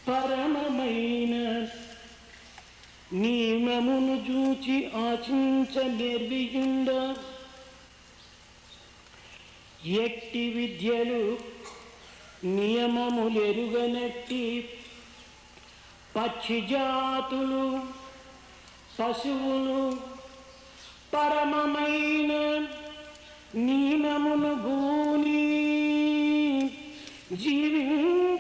పరమమైన నియమమును చూచి ఆచించ నిర్వియుండ ఎట్టి విద్యలు నియమములెరుగనట్టి పక్షి జాతులు పశువులు పరమమైన నియమమును భూని జీవింపమెచ్చియుండ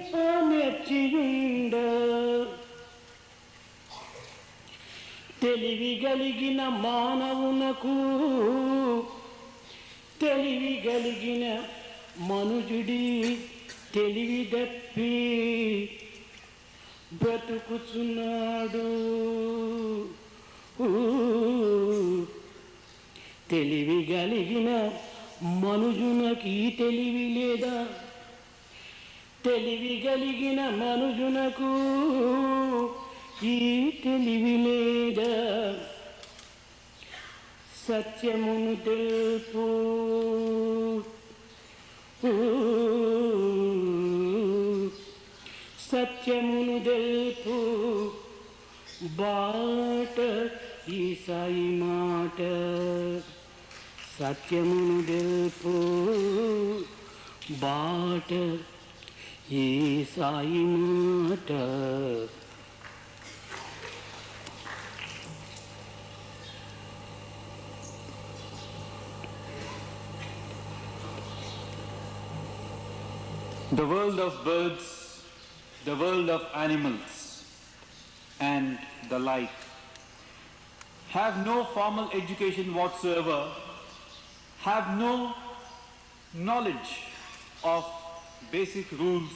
తెలివి కలిగిన మానవునకు తెలివి కలిగిన మనుజుడి తెలివి దప్పి బ్రతుకుచున్నాడు. తెలివి కలిగిన మనుజునకి తెలివి లేదా? తెలివి కలిగిన మనుజునకు ఈ తెలివి లేదా? సత్యమును తెలుపు సత్యమును తెలుపు బాట ఈ సాయి మాట. సత్యమును తెలుపు బాట ఈ సాయి మాట. The world of birds, the world of animals, and the like have no formal education whatsoever, have no knowledge of basic rules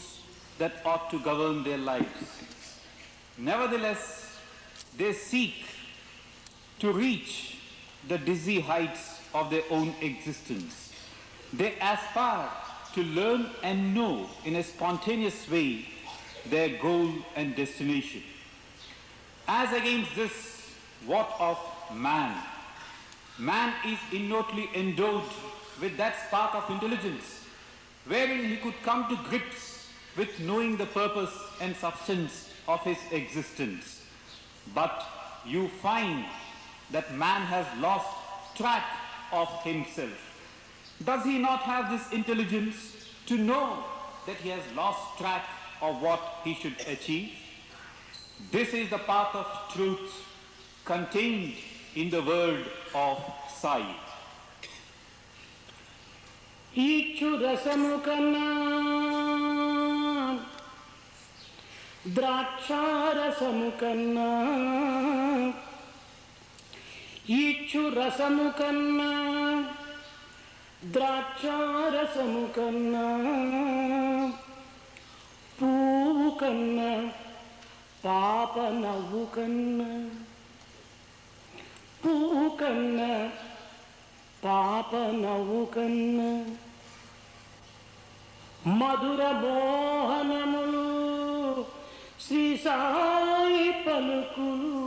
that ought to govern their lives. Nevertheless, they seek to reach the dizzy heights of their own existence. They aspire to learn and know in a spontaneous way their goal and destination. As against this, what of man? Man is innately endowed with that spark of intelligence wherein he could come to grips with knowing the purpose and substance of his existence. But you find that man has lost track of himself. Does he not have this intelligence to know that he has lost track of what he should achieve? This is the path of truth contained in the word of Sai. ఈచ్చు రసము కన్నా ద్రాక్షారసము కన్నా ఈచ్చు రసము కన్నా ద్రాక్షారసము కన్నా పువ్వు కన్నా పాప నవ్వు కన్నా పువ్వు కన్నా పాప నవ్వు కన్నా మధుర మోహనములు శ్రీ సాయి పలుకులు.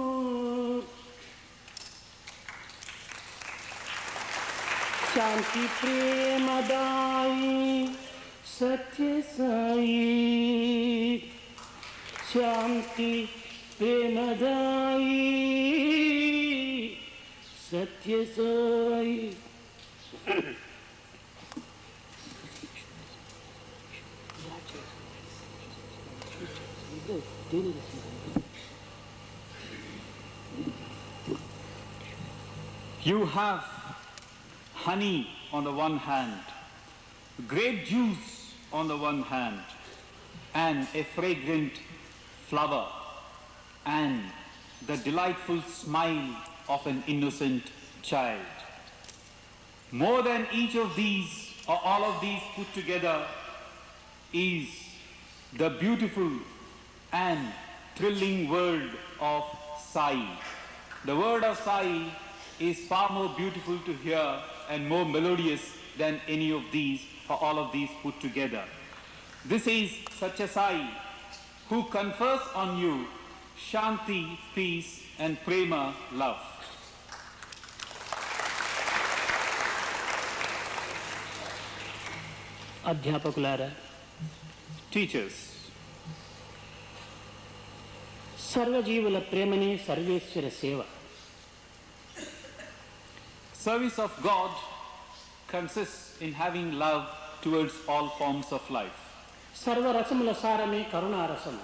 శాంతి ప్రేమదాయి సత్య సాయి, శాంతి ప్రేమదాయి సత్య Sai. You have honey on the one hand, grape juice on the one hand, and a fragrant flower, and the delightful smile of an innocent child. More than each of these, or all of these put together, is the beautiful and thrilling world of Sai. The word of Sai is far more beautiful to hear and more melodious than any of these or all of these put together. This is Satya Sai who confers on you Shanti, peace and Prema, love. అధ్యాపకులారా, teachers. సర్వజీవుల ప్రేమని సర్వేశ్వర సేవ. Service of God consists in having love towards all forms of life. సర్వరసముల సారమే కరుణారసము.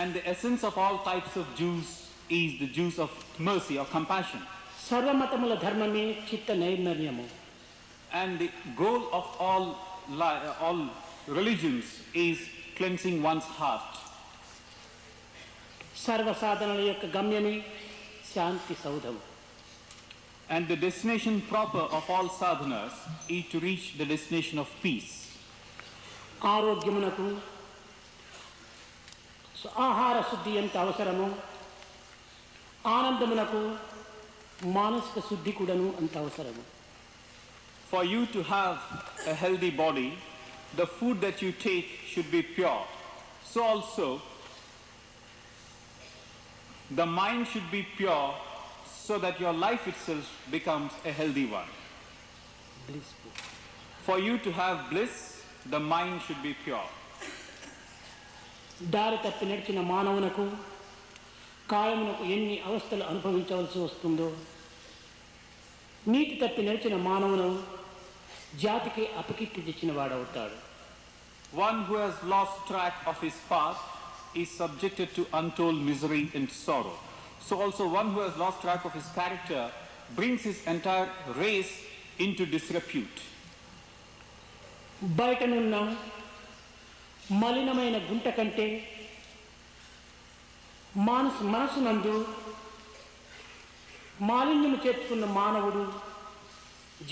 And the essence of all types of juice is the juice of mercy or compassion. సర్వమతముల ధర్మమే చిత్త నైర్మల్యము. And the goal of all religions is cleansing one's heart. సర్వ సాధనల యొక్క గమ్యమే శాంతి సౌధము. And the destination proper of all sadhanas is to reach the destination of peace. ఆరోగ్యమునకు ఆహార శుద్ధి ఎంత అవసరమో, ఆనందమునకు మానసిక శుద్ధి కూడాను అంత అవసరము. For you to have a healthy body, the food that you take should be pure. So also, the mind should be pure so that your life itself becomes a healthy one. Blissful. For you to have bliss, the mind should be pure. దారి తప్పి నడిచిన మానవునకు కాయమునకు ఎన్ని అవస్థలు అనుభవించవలసి వస్తుందో, నీతి తప్పి నడిచిన మానవును జాతికి అపకీర్తి తెచ్చిన వాడవుతాడు. One who has lost track of his path is subjected to untold misery and sorrow. So also one who has lost track of his character brings his entire race into disrepute. బయటనున్న మలినమైన గుంట కంటే మనసునందు మాలిన్యము చేర్చుకున్న మానవుడు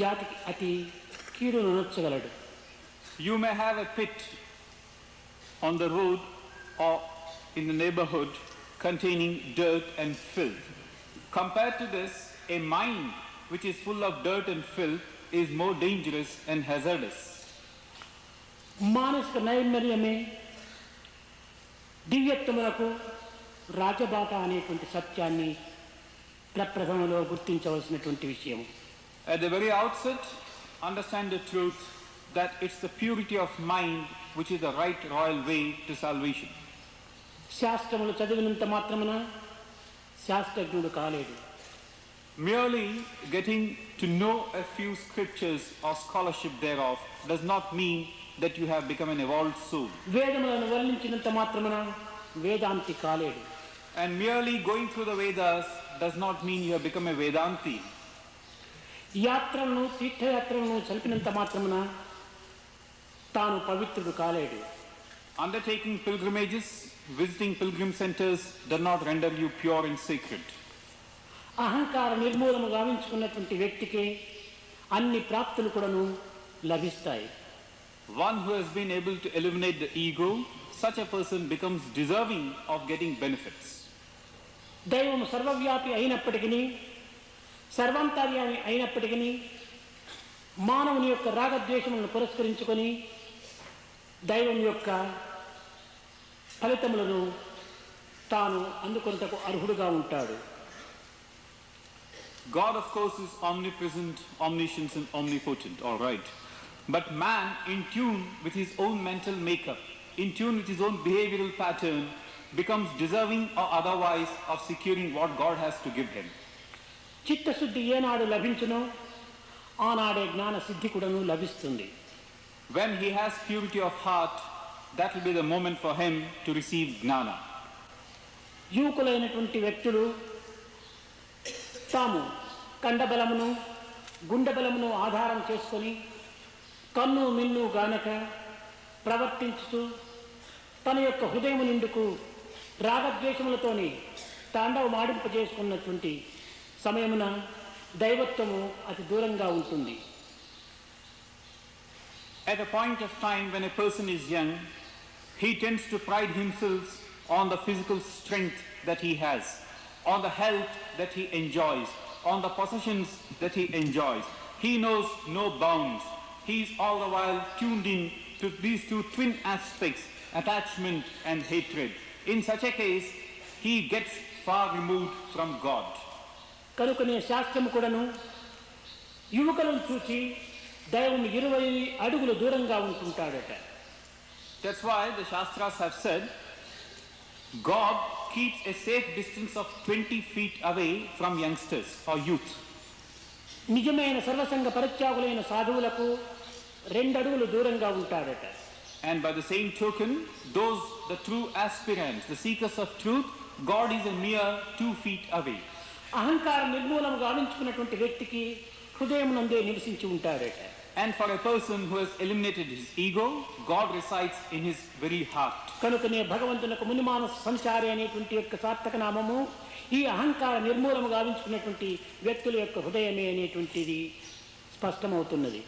జాతికి అతి కీడును నొచ్చగలడు. You may have a pit on the road or in the neighborhood containing dirt and filth. Compared to this, a mind which is full of dirt and filth is more dangerous and hazardous. మానసిక నైర్మల్యమే దివ్యత్వములకు రాజబాట అనేటువంటి సత్యాన్ని ప్రప్రథమలో గుర్తించవలసినటువంటి విషయం. At the very outset, understand the truth that it's the purity of mind which is the right royal way to salvation. శాస్త్రములు చదివినంత మాత్రమున శాస్త్రజ్ఞుడు కాలేడు. Merely getting to know a few scriptures or scholarship thereof does not mean that you have become an evolved soul. వేదములను వర్ణించినంత మాత్రమున వేదాంతి కాలేడు. And merely going through the Vedas does not mean you have become a Vedanti. యాత్రలను తీర్థయాత్రలను చలిపినంత మాత్రమున తాను పవిత్రుడు కాలేడు. Undertaking pilgrimages, visiting pilgrim centers does not render you pure and sacred. అహంకార నిర్మూలము గావించుకున్నటువంటి వ్యక్తికి అన్ని ప్రాప్తులు కూడాను లభిస్తాయి. One who has been able to eliminate the ego, such a person becomes deserving of getting benefits. దైవం సర్వవ్యాపి అయినప్పటికీ, సర్వాంతర్యామి అయినప్పటికీ మానవుని యొక్క రాగద్వేషములను పురస్కరించుకొని దైవం యొక్క ఫలితములను తాను అందుకొనుటకు అర్హుడుగా ఉంటాడు. God, of course, is omnipresent, omniscient and omnipotent, all right. But man, in tune with his own mental makeup, in tune with his own behavioral pattern, becomes deserving or otherwise of securing what God has to give him. చిత్తశుద్ధి ఏనాడు లభించునో ఆనాడే జ్ఞాన సిద్ధి కూడాను లభిస్తుంది. When he has purity of heart, that will be the moment for him to receive gnana. యువకులైనటువంటి వ్యక్తులు తాము కండబలమును గుండెబలమును ఆధారం చేసుకొని కన్ను మిన్ను గానక ప్రవర్తించుతూ తన యొక్క హృదయం నిండుకు రాగద్వేషములతోని తాండవమాడింపజేసుకున్నటువంటి సమయమున దైవత్వము అతి దూరంగా ఉంటుంది. At a point of time when a person is young, he tends to pride himself on the physical strength that he has, on the health that he enjoys, on the possessions that he enjoys. He knows no bounds. He is all the while tuned in to these two twin aspects, attachment and hatred. In such a case, he gets far removed from God. కనుకనే శాస్త్రము కూడాను యువకులను చూచి దైవం 20 అడుగులు దూరంగా ఉంటుంటాడట. That's why the Shastras have said, God keeps a safe distance of 20 feet away from youngsters or youth. నిజమైన సర్వసంగ పరిత్యాగులైన సాధువులకు 2 అడుగులు దూరంగా ఉంటాడట. And by the same token, those, the true aspirants, the seekers of truth, God is a mere 2 feet away. అహంకార నిర్మూలన గావించుకున్నటువంటి వ్యక్తికి హృదయం నందే నివసించి ఉంటాడట. And for a person who has eliminated his ego, God resides in his very heart. కనుకనే భగవంతునకు మునిమానస సంచారి అనేటువంటి యొక్క సార్థక నామము ఈ అహంకార నిర్మూలన గావించుకున్నటువంటి వ్యక్తుల యొక్క హృదయమే అనేటువంటిది స్పష్టమవుతున్నది.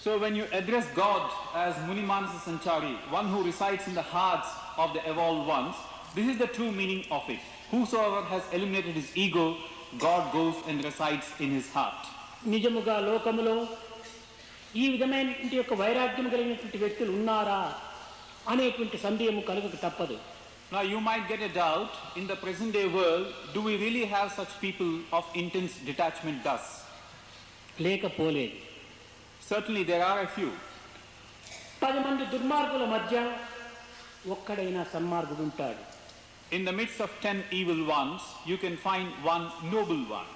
So when you address God as Munimanasa Sanchari, one who resides in the hearts of the evolved ones, this is the true meaning of it. Whosoever has eliminated his ego, God goes and resides in his heart. నిజముగా లోకములో ఈ విధమైనటువంటి యొక్క వైరాగ్యం కలిగినటువంటి వ్యక్తులు ఉన్నారా అనేటువంటి సందేహము కలుగక తప్పదు. Now you might get a doubt, in the present day world, do we really have such people of intense detachment thus? లేకపోలేదు. Certainly there are a few. 10 మంది దుర్మార్గుల మధ్య ఒక్కడైనా సన్మార్గుడు ఉంటాడు. In the midst of 10 evil ones, you can find one noble one.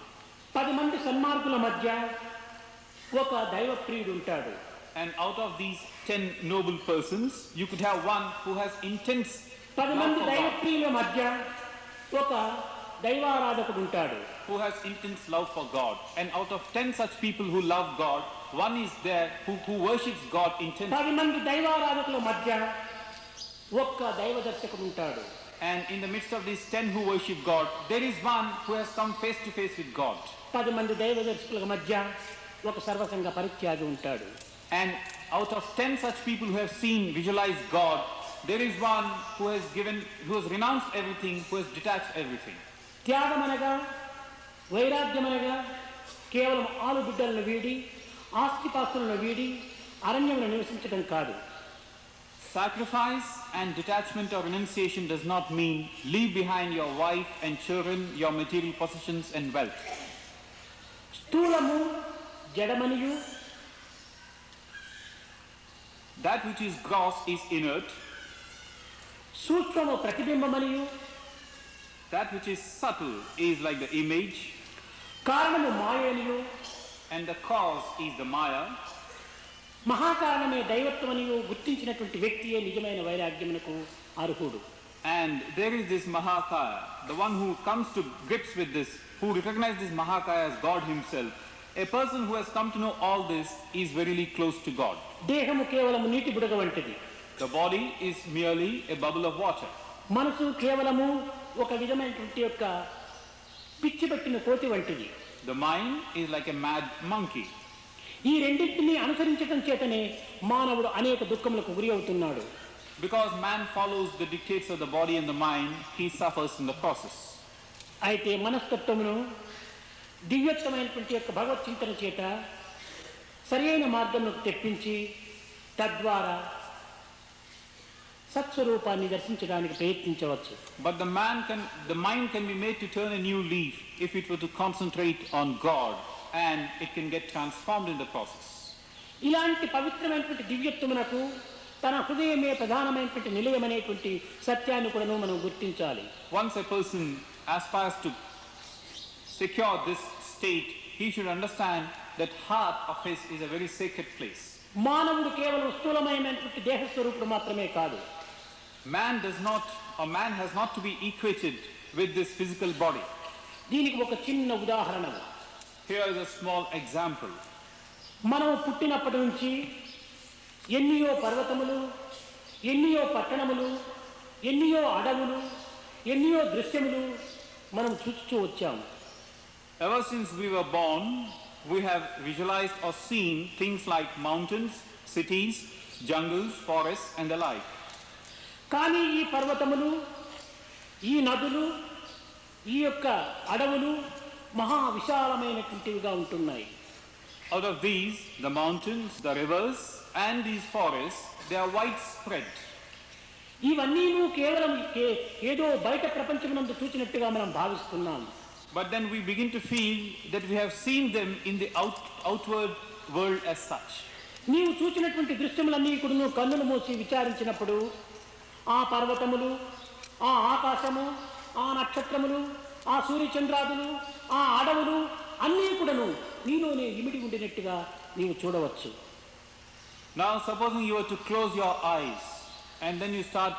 10 మంది సన్మార్గుల మధ్య ఒక దైవప్రియుడు ఉంటాడు. And out of these 10 noble persons, you could have one who has intense 10 love మంది for God, దైవప్రియుల మధ్య ఒక దైవారాధకుడు ఉంటాడు. who has intense love for God. And out of 10 such people who love God, one is there who worships God intensely. 10 మంది దైవారాధకుల మధ్య ఒక్క దైవదర్శకుడు ఉంటాడు. And in the midst of these 10 who worship God, there is one who has come face to face with God. 10 మంది దైవదర్శకుల మధ్య ఒక సర్వసంగ పరిత్యాగి ఉంటాడు. And out of 10 such people who have seen, visualized God, there is one who has renounced everything, who has detached everything. త్యాగమనగా వైరాగ్యమనగా కేవలం ఆలు బిడ్డలను వీడి ఆస్తిపాస్తులను వీడి అరణ్యంలో నివసించడం కాదు. Sacrifice and detachment or renunciation does not mean leave behind your wife and children, your material possessions and wealth. స్థూలము జడమనియు That which is gross is inert. సూక్ష్మము ప్రతిబింబమనియు That which is subtle is like the image. కారణము మాయనియు And the cause is the Maya. మహాకారణమే దైవత్వమనియు గుర్తించినటువంటి వ్యక్తియే నిజమైన వైరాగ్యమునకు అర్హుడు. And there is this Mahakaya, the one who comes to grips with this, who recognizes this Mahakaya as God himself. A person who has come to know all this is verily close to God. దేహము కేవలము నీటి బుడగ వంటిది. The body is merely a bubble of water. మనసు కేవలము ఒక విధమైనటువంటి యొక్క పిచ్చి పట్టిన కోతి వంటిది. The mind is like a mad monkey. ఈ రెండింటినీ అనుసరించడం చేతనే మానవుడు అనేక దుఃఖములకు గురి అవుతున్నాడు. Because man follows the dictates of the body and the mind, he suffers in the process. అయితే మనస్తత్వమును దివ్యత్వమైనటువంటి యొక్క భగవత్ చింతన చేత సరియైన మార్గంలోకి తెప్పించి తద్వారా సత్స్వరూపాన్ని దర్శించడానికి ప్రయత్నించవచ్చు. But the mind can be made to turn a new leaf if it were to concentrate on God, and it can get transformed in the process. ఇలాంటి పవిత్రమైనటువంటి దివ్యత్వమునకు తన హృదయమే ప్రధానమైనటువంటి నిలయం అనేటువంటి సత్యాన్ని కూడా మనం గుర్తించాలి. Once a person aspires to secure this state, he should understand that heart of his is a very sacred place. మానవుడు కేవలం స్థూలమైనటువంటి దేహస్వరూపుడు మాత్రమే కాదు. Man has not to be equated with this physical body. దీనికి ఒక చిన్న ఉదాహరణ. Here is a small example. మనం పుట్టినప్పటి నుంచి ఎన్నియో పర్వతములు, ఎన్నియో పట్టణములు, ఎన్నియో అడవులు, ఎన్నియో దృశ్యములు మనం చూస్తూ వచ్చాము. Ever since we were born, we have visualized or seen things like mountains, cities, jungles, forests and the like. కానీ ఈ పర్వతములు, ఈ నదులు, ఈ యొక్క అడవులు మహా విశాలమైనటువంటివిగా ఉంటున్నాయి. Out of these, the mountains, the rivers and these forests, they are widespread. ఇవన్నీ కేవలం ఏదో బయట ప్రపంచమునందు చూచినట్టుగా మనం భావిస్తున్నాం. But then we begin to feel that we have seen them in the outward world as such. నీవు చూచినటువంటి దృశ్యములన్నీ కూడా కన్నులు మూసి విచారించినప్పుడు ఆ పర్వతములు, ఆ ఆకాశము, ఆ నక్షత్రములు, ఆ సూర్యచంద్రాదులు, ఆ అడవులు అన్నీ కూడాను నీలోనే ఇమిడి ఉండినట్టుగా నీవు చూడవచ్చు. Now supposing you were to close your eyes and then you start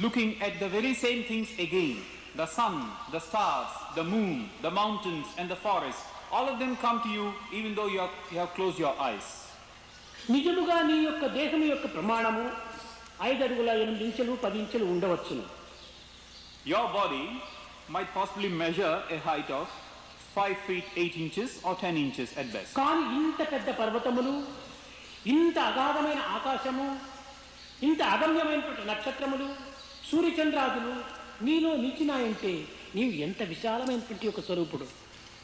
looking at the very same things again, the sun, the stars, the moon, the mountains and the forest, all of them come to you even though you have closed your eyes. నిజముగా నీ యొక్క దేహం యొక్క ప్రమాణము 5 అడుగుల 8 ఇంచులు 10 ఇంచులు ఉండవచ్చును. Your body might possibly measure a height of 5 feet 8 inches or 10 inches at best. కానీ ఇంత పెద్ద పర్వతములు, ఇంత అగాధమైన ఆకాశము, ఇంత అగమ్యమైనటువంటి నక్షత్రములు, సూర్యచంద్రాదులు నీలో నిలిచినాయంటే నీవు ఎంత విశాలమైనటువంటి ఒక స్వరూపుడు.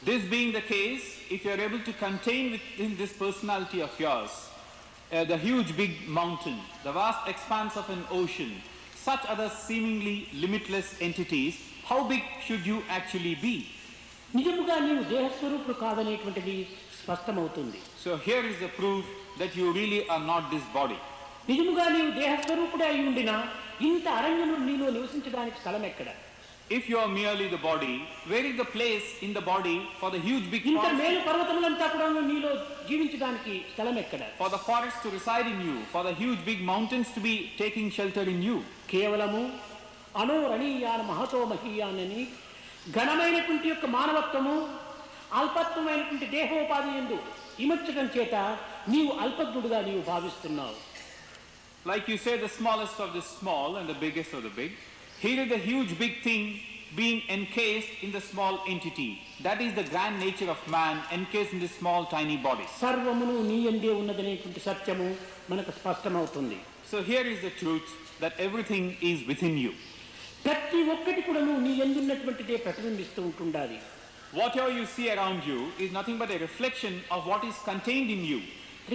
This being the case, if you are able to contain within this personality of yours the huge big mountain, the vast expanse of an ocean, such other seemingly limitless entities, how big should you actually be? నిజముగా నీవు దేహస్వరూపుడు కాదనేటువంటిది స్పష్టమవుతుంది. So here is the proof that you really are not this body. నిజముగా నీవు దేహస్వరూపుడే అయి ఉండినా ఇంత అరణ్యము నీలో నివసించడానికి స్థలం ఎక్కడ? If you are merely the body, where is the place in the body for the huge big ఇంత forest? మేలు పర్వతములంతా కూడా నీలో జీవించడానికి స్థలం ఎక్కడ? For the forest to reside in you, for the huge big mountains to be taking shelter in you. కేవలము అనోరణీయాన మహతో మహీయానని ఘనమైనటువంటి యొక్క మానవత్వము, అల్పత్వమైనటువంటి దేహోపాధి యందు ఇమర్చడం చేత నీవు అల్పజ్ఞుడుగా నీవు భావిస్తున్నావు. Like you say, the smallest of the small and the biggest of the big. Here is the huge big thing being encased in the small entity. That is the grand nature of man encased in this small tiny body. సర్వమును నీ యందే ఉన్నదనేటువంటి సత్యము మనకు స్పష్టమవుతుంది. So here is the truth that everything is within you. ప్రతి ఒక్కటి కూడా నీ యందున్నటువంటిదే ప్రతిబింబిస్తూ ఉంటుండాలి. Whatever you see around you is nothing but a reflection of what is contained in you.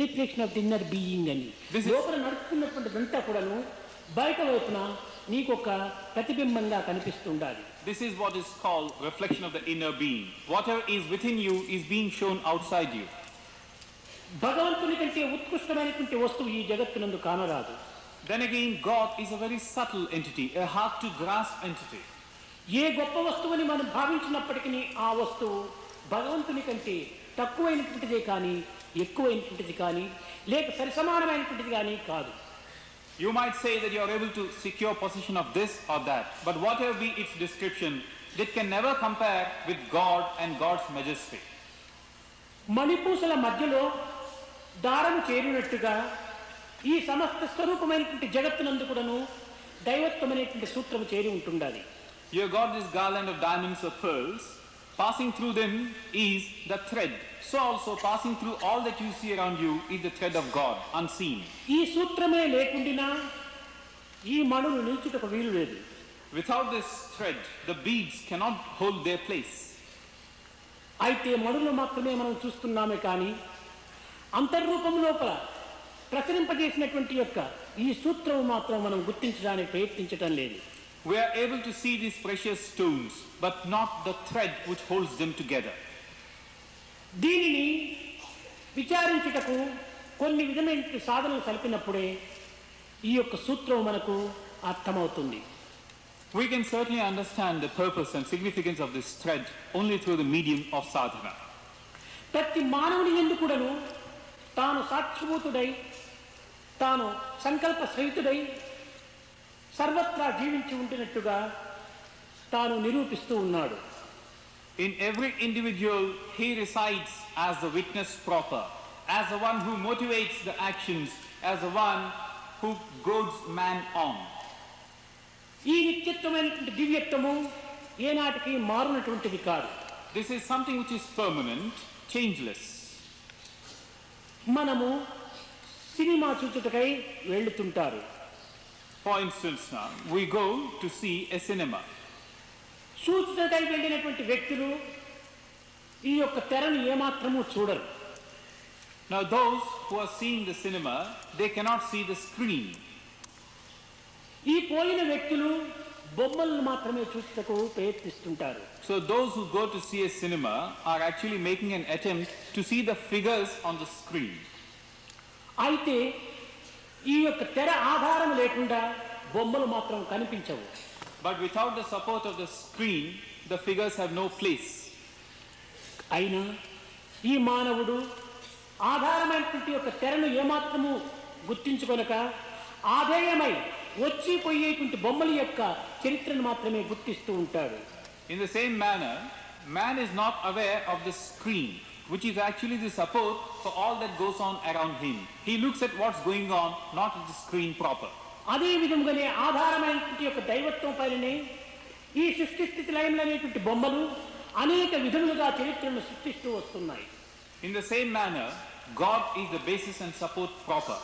Reflection of the inner being అని లోపల నడుస్తున్నటువంటిదంతా కూడాను బయట వైపున నీకొక ప్రతిబింబంగా కనిపిస్తుండాలి. This is what is called reflection of the inner being. Whatever is within you is being shown outside you. భగవంతుని కంటే ఉత్కృష్టమైనటువంటి వస్తువు ఈ జగత్తునందు కానరాదు. Then again, God is a very subtle entity, a hard to grasp entity. ఏ గొప్ప వస్తువుని మనం భావించినప్పటికీ ఆ వస్తువు భగవంతుని కంటే తక్కువైనటువంటిదే కానీ ఎక్కువైనటువంటిది కానీ లేక సరిసమానమైనటువంటిది కానీ కాదు. You might say that you are able to secure possession of this or that, but whatever be its description, it can never compare with God and God's majesty. మణిపూసల మధ్యలో దారము చేరినట్టుగా ఈ సమస్త స్వరూపమైనటువంటి జగత్తునందు కూడాను దైవత్వమైనటువంటి సూత్రము చేరి ఉంటుండాలి. You have got this garland of diamonds or pearls. Passing through them is the thread. So also passing through all that you see around you is the thread of God, unseen. ఈ సూత్రమే లేకుండినా ఈ మణులు నిల్చుటకు వీలు లేదు. Without this thread, the beads cannot hold their place. అయితే మణులు మాత్రమే మనం చూస్తున్నామే కానీ అంతర్రూపం లోపల ప్రసరింపజేసినటువంటి యొక్క ఈ సూత్రం మాత్రం మనం గుర్తించడానికి ప్రయత్నించటం లేదు. We are able to see these precious stones, but not the thread which holds them together. దీనిని విచారించుటకు కొన్ని విధమైన సాధనలు కలిపినప్పుడే ఈ యొక్క సూత్రం మనకు అర్థమవుతుంది. We can certainly understand the purpose and significance of this thread only through the medium of sadhana. ప్రతి మానవుని యందు కూడాను తాను సాక్షిభూతుడై తాను సంకల్ప సహితుడై సర్వత్రా జీవించి ఉంటున్నట్టుగా తాను నిరూపిస్తూ ఉన్నాడు. In every individual, he resides as the witness proper, as the one who motivates the actions, as the one who goads man on. ఈ నిత్యత్వమైనటువంటి దివ్యత్వము ఏనాటికి మారునటువంటిది కాదు. This is something which is permanent, changeless. మనము సినిమా చూచుటకై వెళ్తుంటారు. For instance, now we go to see a cinema. చూచుటకై వెళ్ళినటువంటి వ్యక్తులు ఈ యొక్క తెరను ఏమాత్రము చూడరు. Now those who are seeing the cinema, they cannot see the screen. ఈ పోయిన వ్యక్తులు బొమ్మలను మాత్రమే చూచుటకు ప్రయత్నిస్తుంటారు. So those who go to see a cinema are actually making an attempt to see the figures on the screen. అయితే ఈ యొక్క తెర ఆధారం లేకుండా బొమ్మలు మాత్రం కనిపించవు. But without the support of the screen, the figures have no place. అయినా ఈ మానవుడు ఆధారమైనటువంటి యొక్క తెరను ఏమాత్రము గుర్తించుకొనక ఆధేయమై వచ్చిపోయేటువంటి బొమ్మల యొక్క చరిత్రను మాత్రమే గుర్తిస్తూ ఉంటాడు. In the same manner, man is not aware of the screen, which is actually the support for all that goes on around him. He looks at what's going on, not at the screen proper. అదే విధంగానే ఆధారమైనటువంటి యొక్క దైవత్వం పైననే ఈ సృష్టి స్థితి లయములు అనేటువంటి బొమ్మలు అనేక విధములుగా చరిత్రను సృష్టిస్తూ వస్తున్నాయి. In the same manner, God is the basis and support proper,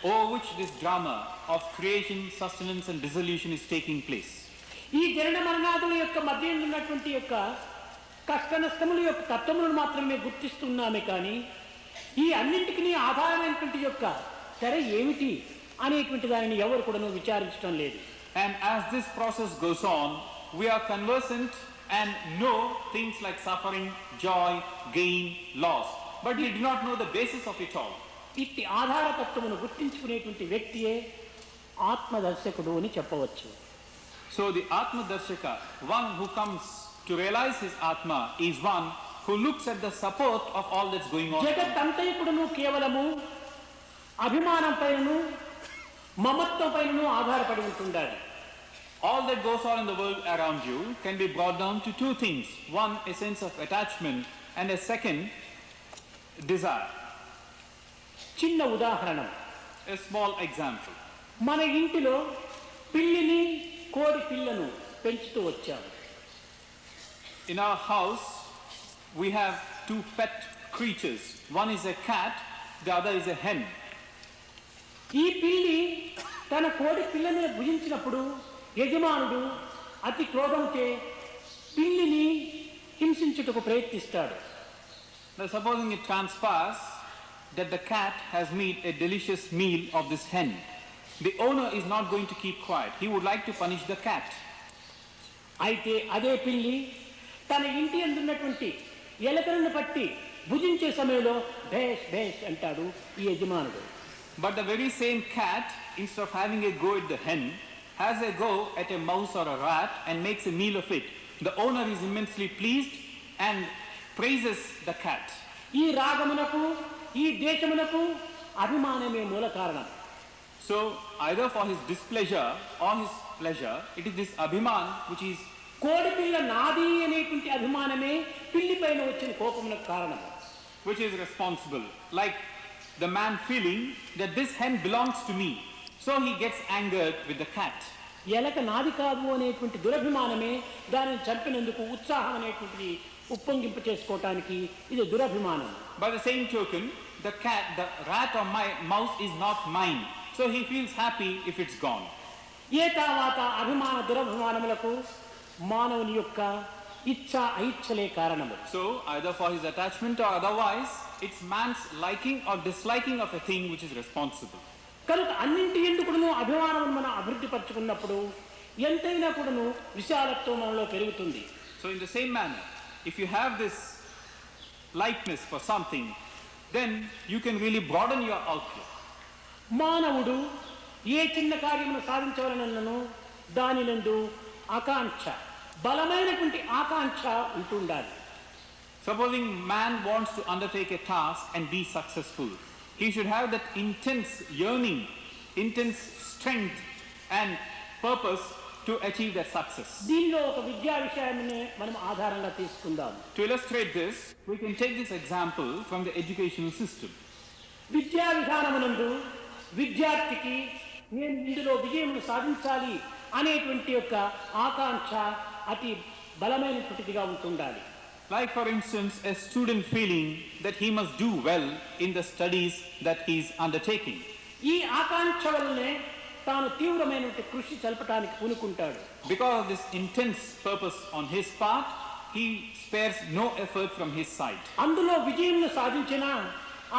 over which this drama of creation, sustenance and dissolution is taking place. ఈ జనన మరణాదుల యొక్క మధ్య ఉన్నటువంటి యొక్క కష్ట నష్టముల యొక్క తత్వములను మాత్రమే గుర్తిస్తున్నామే కానీ ఈ అన్నింటికి ఆధారమైనటువంటి యొక్క తెర ఏమిటి అనేటువంటి దానిని ఎవరు కూడా విచారించడం లేదు. And as this process goes on, we are conversant and know things like suffering, joy, gain, loss, but we do not know the basis of it all. ఇట్టి ఆధారతత్వమును గుర్తించుకునేటువంటి వ్యక్తియే ఆత్మదర్శకుడు అని చెప్పవచ్చు. So the Atma Darshaka, one who comes to realize his Atma, is one who looks at the support of all that's going on. జగత్ అంతైకుడును కేవలము అభిమానం పైనను మమత్వం పైనను ఆధారపడి ఉంటుండాలి. All that goes on in the world around you can be brought down to two things. One, a sense of attachment, and a second, desire. చిన్న ఉదాహరణ, A small example. మన ఇంటిలో పిల్లిని కోడి పిల్లను పెంచుతూ వచ్చాము. In our house, we have two pet creatures. One is a cat, the other is a hen. ఈ పిల్లి తన కోడి పిల్లని భుజించినప్పుడు యజమానుడు అతి క్రోధంతో పిల్లిని హింసించుటకు ప్రయత్నిస్తాడు. Now supposing it transpires that the cat has made a delicious meal of this hen, the owner is not going to keep quiet. He would like to punish the cat. అయితే అదే పిల్లి తన ఇంటి అందున్నటువంటి ఎలకలను పట్టి భుజించే సమయంలో భేష్ భేష్ అంటాడు ఈ యజమానుడు. But the very same cat, instead of having a go at the hen, has a go at a mouse or a rat and makes a meal of it. The owner is immensely pleased and praises the cat. ఈ రాగమునకు ఈ దేశమునకు అభిమానమే మూల కారణం. So either for his displeasure or his pleasure, it is this abhiman which is కోడి పిల్ల నాది అనేటువంటి అభిమానమే పిల్లి పైన వచ్చిన కోపమునకు కారణం. which is responsible. Like the man feeling that this hen belongs to me, so he gets angered with the cat. ఎలక నాది కాదు అనేటువంటి దురభిమానమే దానిని చంపినందుకు ఉత్సాహం అనేటువంటిది ఉప్పొంగింప చేసుకోవటానికి ఇది దురభిమానం. By the same token, the rat or mouse is not mine, so he feels happy if it's gone. ఏ తర్వాత అభిమాన దురభిమానములకు మానవుని యొక్క ఇచ్ఛ ఐచ్ఛలే కారణము. So either for his attachment or otherwise, it's man's liking or disliking of a thing which is responsible. కనుక అన్నింటి ఎందుకును అభిమానం మనం అభివృద్ధి పరచుకున్నప్పుడు ఎంతైనా కూడాను విశాలత్వం మనలో పెరుగుతుంది. So in the same manner, if you have this likeness for something, then you can really broaden your outlook. మానవుడు ఏ చిన్న కార్యమును సాధించవలనను దానినందు ఆకాంక్ష, బలమైనటువంటి ఆకాంక్ష ఉంటుండాలి. Supposing man wants to undertake a task and be successful, he should have that intense yearning, intense strength and purpose to achieve that success. దీనిలో ఒక విద్యా విషయాన్ని మనం ఆధారంగా తీసుకుందాం. To illustrate this, we can take this example from the educational system. విద్యా విధానమునందు విద్యార్థికి నేను ఇందులో విజయమును సాధించాలి అనేటువంటి యొక్క ఆకాంక్ష అతి బలమైనటువంటిదిగా ఉంటుండాలి. Like for instance, a student feeling that he must do well in the studies that he is undertaking. ఈ ఆకాంక్ష వల్లనే తాను తీవ్రమైనటువంటి కృషి చల్పటానికి పూనుకుంటాడు. Because of this intense purpose on his part, he spares no effort from his side. అందులో విజయమును సాధించినా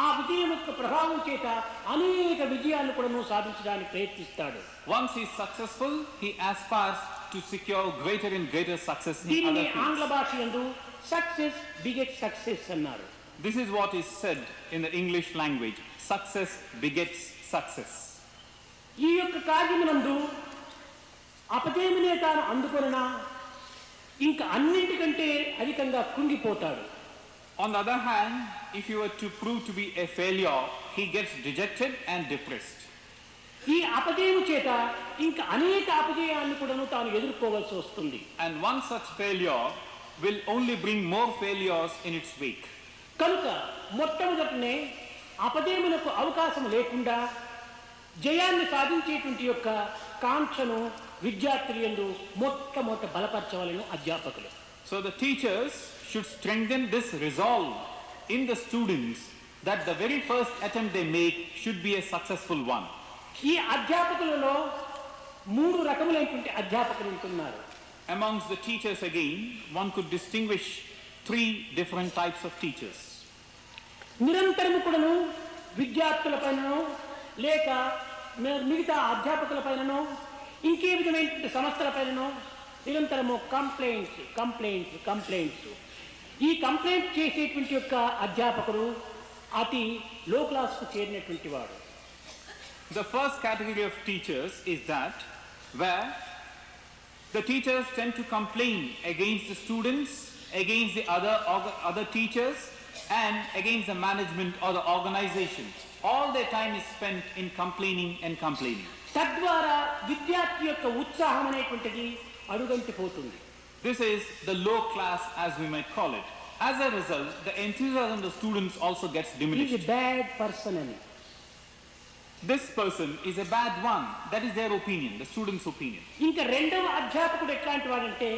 ఆ విజయం యొక్క ప్రభావం చేత అనేక విజయాలను కూడా సాధించడానికి ప్రయత్నిస్తాడు. Once he is successful, he aspires to secure greater and greater success in దీనిని other ఆంగ్ల fields. భాష యందు సక్సెస్ బిగెట్ సక్సెస్ అన్నారు. This is what is said in the English language. Success begets success. ఈ యొక్క కార్యమునందు అపజయమునే తాను అందుకొనినా ఇంకా అన్నింటికంటే అధికంగా కుంగిపోతాడు. On the other hand, if you were to prove to be a failure, he gets dejected and depressed. ఈ అపజయము చేత ఇంకా అనేక అపజయాన్ని కూడాను తాను ఎదుర్కోవాల్సి వస్తుంది. And one such failure will only bring more failures in its wake. కనుక మొట్టమొదటనే అపజయమునకు అవకాశం లేకుండా జయాన్ని సాధించేటువంటి యొక్క కాంక్షను విద్యార్థులు యందు మొట్టమొదట బలపరచవలెను అధ్యాపకులు. So the teachers should strengthen this resolve in the students that the very first attempt they make should be a successful one. ఈ అధ్యాపకులలో 3 రకములైనటువంటి అధ్యాపకులు ఉంటున్నారు. Amongst the teachers again, one could distinguish 3 different types of teachers. నిరంతరము కూడాను విద్యార్థులపైనను లేక మిగతా అధ్యాపకులపైనను ఇంకే విధమైనటువంటి సమస్యలపైనను నిరంతరము కంప్లైంట్స్ ఈ కంప్లైంట్ చేసేటువంటి యొక్క అధ్యాపకుడు అతి లో క్లాస్కు చేరినటువంటి వాడు. The first category of teachers is that where the teachers tend to complain against the students, against the other teachers, and against the management or the organization. All their time is spent in complaining and complaining. తద్వారా విద్యార్థి యొక్క ఉత్సాహం అనేటువంటిది అడుగంటిపోతుంది. This is the low class, as we might call it. As a result, the enthusiasm of the students also gets is diminished. Bad person అని. This person is a bad one. That is their opinion, the student's opinion. ఇంకా రెండవ అధ్యాపకుడు ఎట్లాంటి వాడంటే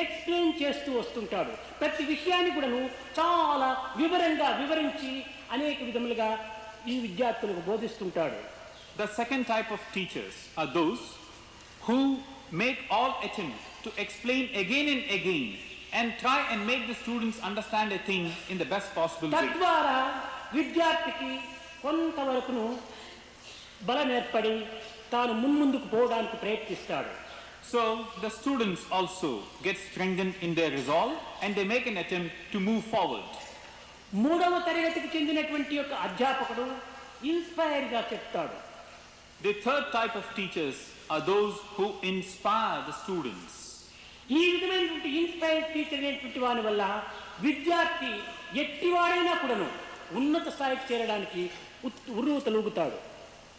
explain చేస్తూ వస్తుంటాడు. ప్రతి విషయాన్ని కూడాను చాలా వివరించి అనేక విధములుగా ఈ విద్యార్థులకు బోధిస్తుంటాడు. The second type of teachers are those who make all attempts to explain again and again and try and make the students understand a thing in the best possible way. తద్వారా విద్యార్థికి కొంతవరకును బలం ఏర్పడి తాను ముందుకు పోవడానికి ప్రయత్నిస్తాడు. So the students also get strengthened in their resolve and they make an attempt to move forward. 3వ తరగతికి చెందినటువంటి యొక్క అధ్యాపకుడు ఇన్స్పైర్ గా చెప్తాడు. The third type of teachers are those who inspire the students. ఈ విధమైనటువంటి ఇన్స్పైర్ టీచర్ అనేటువంటి వాని వల్ల విద్యార్థి ఎట్టివాడైనా కూడాను ఉన్నత స్థాయికి చేరడానికి ఉర్రూతలూగుతాడు.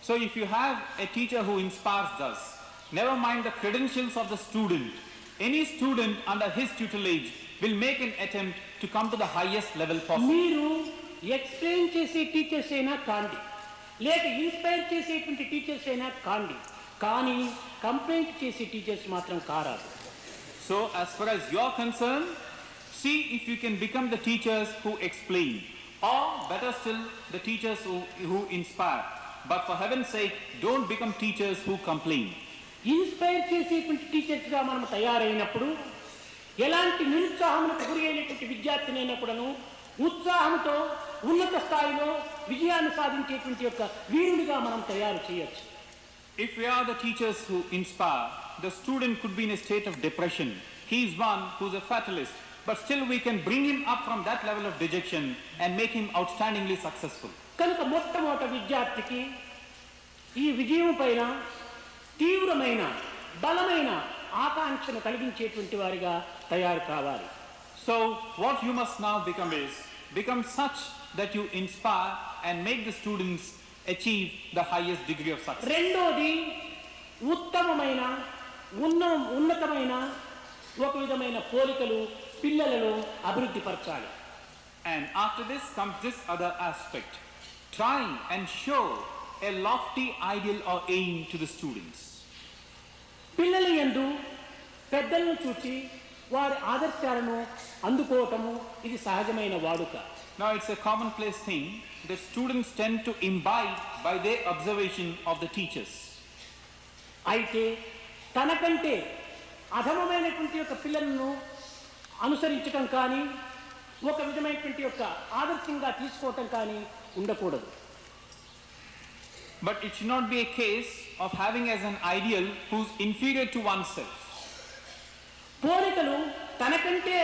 So if you have a teacher who inspires us, never mind the credentials of the student, any student under his tutelage will make an attempt to come to the highest level possible. మీరు explain చేసే teachers అయినా కాండి, లేక inspire చేసేటువంటి teachers అయినా కాండి, కానీ complaint చేసే టీచర్స్ మాత్రం కారాదు. So as far as you're concerned, see if you can become the teachers who explain, or better still, the teachers who inspire. But for heaven's sake, don't become teachers who complain. Inspire చేసేటువంటి టీచర్స్గా మనం తయారైనప్పుడు ఎలాంటి నిరుత్సాహములకు గురి అయినటువంటి విద్యార్థినైనా కూడాను ఉత్సాహంతో ఉన్నత స్థాయిలో విజయాన్ని సాధించేటువంటి యొక్క వీరుడిగా మనం తయారు చేయొచ్చు. If we are the teachers who inspire, the student could be in a state of depression. He is one who is a fatalist, but still we can bring him up from that level of dejection and make him outstandingly successful. కనుక మొట్టమొదటి విద్యార్థికి ఈ విజయం పైన తీవ్రమైన బలమైన ఆకాంక్షను కలిగించేటువంటి వారిగా తయారు కావాలి. So what you must now become such that you inspire and make the students achieve the highest degree of success. రెండోది ఉత్తమమైన ఉన్నతమైన ఒక విధమైన పోలికలు పిల్లలలో అభివృద్ధి పరచాలి. And after this comes this other aspect. Try and show a lofty ideal or aim to the students. పిల్లల యందు పెద్దలను చూసి వారి ఆదర్శాలను అందుకోవటము ఇది సహజమైన వాడుక. Now it's a commonplace thing that students tend to imbibe by their observation of the teachers. అయితే తనకంటే అధమమైనటువంటి యొక్క పిల్లలను అనుసరించటం కానీ ఒక విధమైనటువంటి యొక్క ఆదర్శంగా తీసుకోవటం కానీ ఉండకూడదు. But it should not be a case of having as an ideal who's inferior to oneself. పోలికలు తనకంటే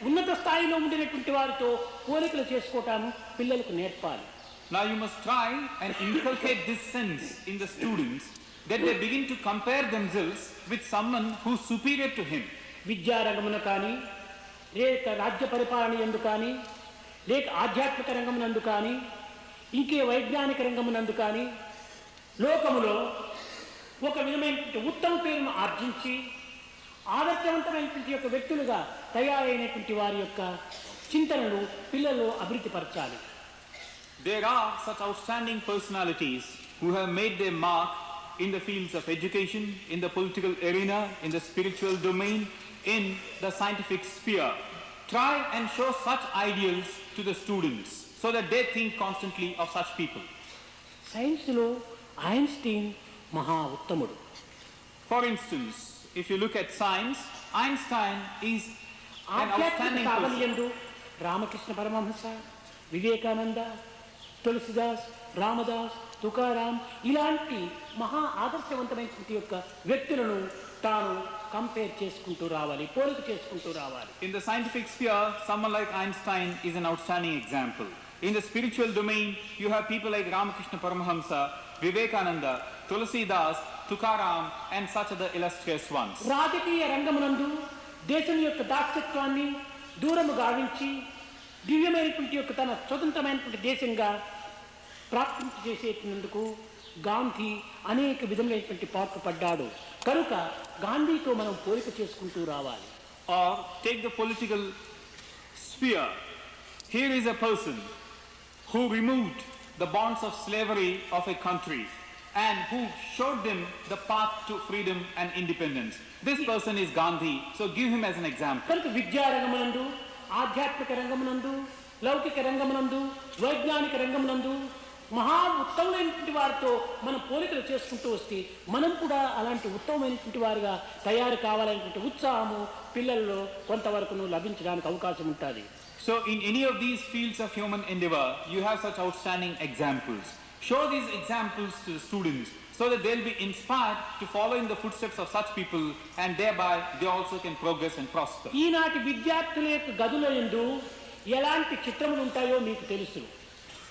ఉన్నత స్థాయిలో ఉండినటువంటి వారితో పోలికలు చేసుకోవటం పిల్లలకు నేర్పాలి. Now you must try and inculcate this sense in the students that they begin to compare themselves with someone who is superior to him. విద్యారంగమున కానీ, లేక రాజ్య పరిపాలన యందు కానీ, లేక ఆధ్యాత్మిక రంగమునందు కానీ, ఇంకే వైజ్ఞానిక రంగమునందు కానీ లోకములో ఒక విధమైనటువంటి ఉత్తమ పేరును ఆర్జించి ఆదర్శవంతమైనటువంటి యొక్క వ్యక్తులుగా తయారైనటువంటి వారి యొక్క చింతనలు పిల్లలు అభివృద్ధి పరచాలి. There are such outstanding personalities who have made their mark in the fields of education, in the political arena, in the spiritual domain, in the scientific sphere. Try and show such ideals to the students so that they think constantly of such people. సైన్స్లో Einstein మహా ఉత్తముడు. For instance, if you look at science, Einstein is an ఆధ్యాత్మిక outstanding సాధన person. యందు రామకృష్ణ పరమహంస, వివేకానంద, తులసిదాస్, రామదాస్, తుకారాం ఇలాంటి మహా ఆదర్శవంతమైనటువంటి యొక్క వ్యక్తులను తాను కంపేర్ చేసుకుంటూ రావాలి, పోలిక చేసుకుంటూ రావాలి. In the scientific sphere, someone like Einstein is an outstanding example. In the spiritual domain, you have people like Ramakrishna Paramahamsa, Vivekananda, Tulsidas, Tukaram, and such other illustrious ones. రాజకీయ రంగమునందు దేశం యొక్క దాస్యత్వాన్ని దూరము గావించి దివ్యమైనటువంటి యొక్క తన స్వతంత్రమైనటువంటి దేశంగా ప్రాప్తి చేసేటందుకు గాంధీ అనేక విధములైనటువంటి పాటు పడ్డాడు. కనుక గాంధీతో మనం పోలిక చేసుకుంటూ రావాలి. Or take the political sphere. Here is a person who removed the bonds of slavery of a country and who showed them the path to freedom and independence. This person is Gandhi, so give him as an example. కనుక విద్యా రంగమునందు, ఆధ్యాత్మిక రంగమునందు, లౌకిక రంగమునందు, వైజ్ఞానిక రంగమునందు మహా ఉత్తమమైనటువంటి వారితో మనం పోలికలు చేసుకుంటూ వస్తే మనం కూడా అలాంటి ఉత్తమమైనటువంటి వారిగా తయారు కావాలనేటువంటి ఉత్సాహము పిల్లల్లో కొంతవరకు లభించడానికి అవకాశం ఉంటుంది. So in any of these fields of human endeavor, you have such outstanding examples. Show these examples to the students so that they'll be inspired to follow in the footsteps of such people, and thereby they also can progress and prosper. ఈనాటి విద్యార్థుల యొక్క గదుల యందు ఎలాంటి చిత్రములు ఉంటాయో మీకు తెలుసు.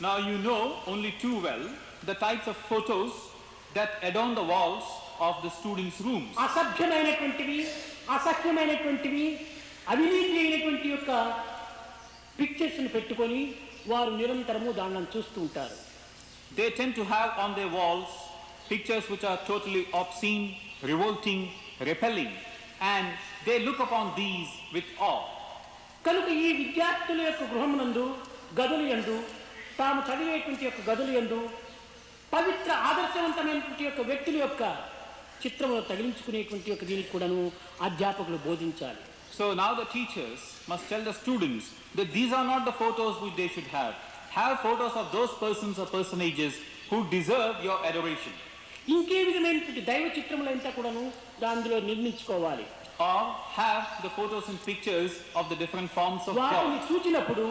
Now you know only too well the types of photos that adorn the walls of the students' rooms. అసభ్యమైనటువంటివి, అసహ్యమైనటువంటివి, అవినీతి అయినటువంటి యొక్క పిక్చర్స్ని పెట్టుకొని వారు నిరంతరము దానిని చూస్తూ ఉంటారు. They tend to have on their walls pictures which are totally obscene, revolting, repelling, and they look upon these with awe. కనుక ఈ విద్యార్థుల యొక్క గృహమునందు గదులు యందు తాము చదివేటువంటి యొక్క గదులు యందు పవిత్ర ఆదర్శవంతమైనటువంటి యొక్క వ్యక్తుల యొక్క చిత్రములు తగిలించుకునేటువంటి యొక్క దీనికి కూడాను అధ్యాపకులు బోధించాలి. So now the teachers must tell the students that these are not the photos which they should have. Have photos of those persons or personages who deserve your adoration. ఇంకే విధమైనటువంటి దైవ చిత్రములంతా కూడాను దానిలో నిర్మించుకోవాలి. Or have the photos and pictures of the different forms of వాటిని God. చూచినప్పుడు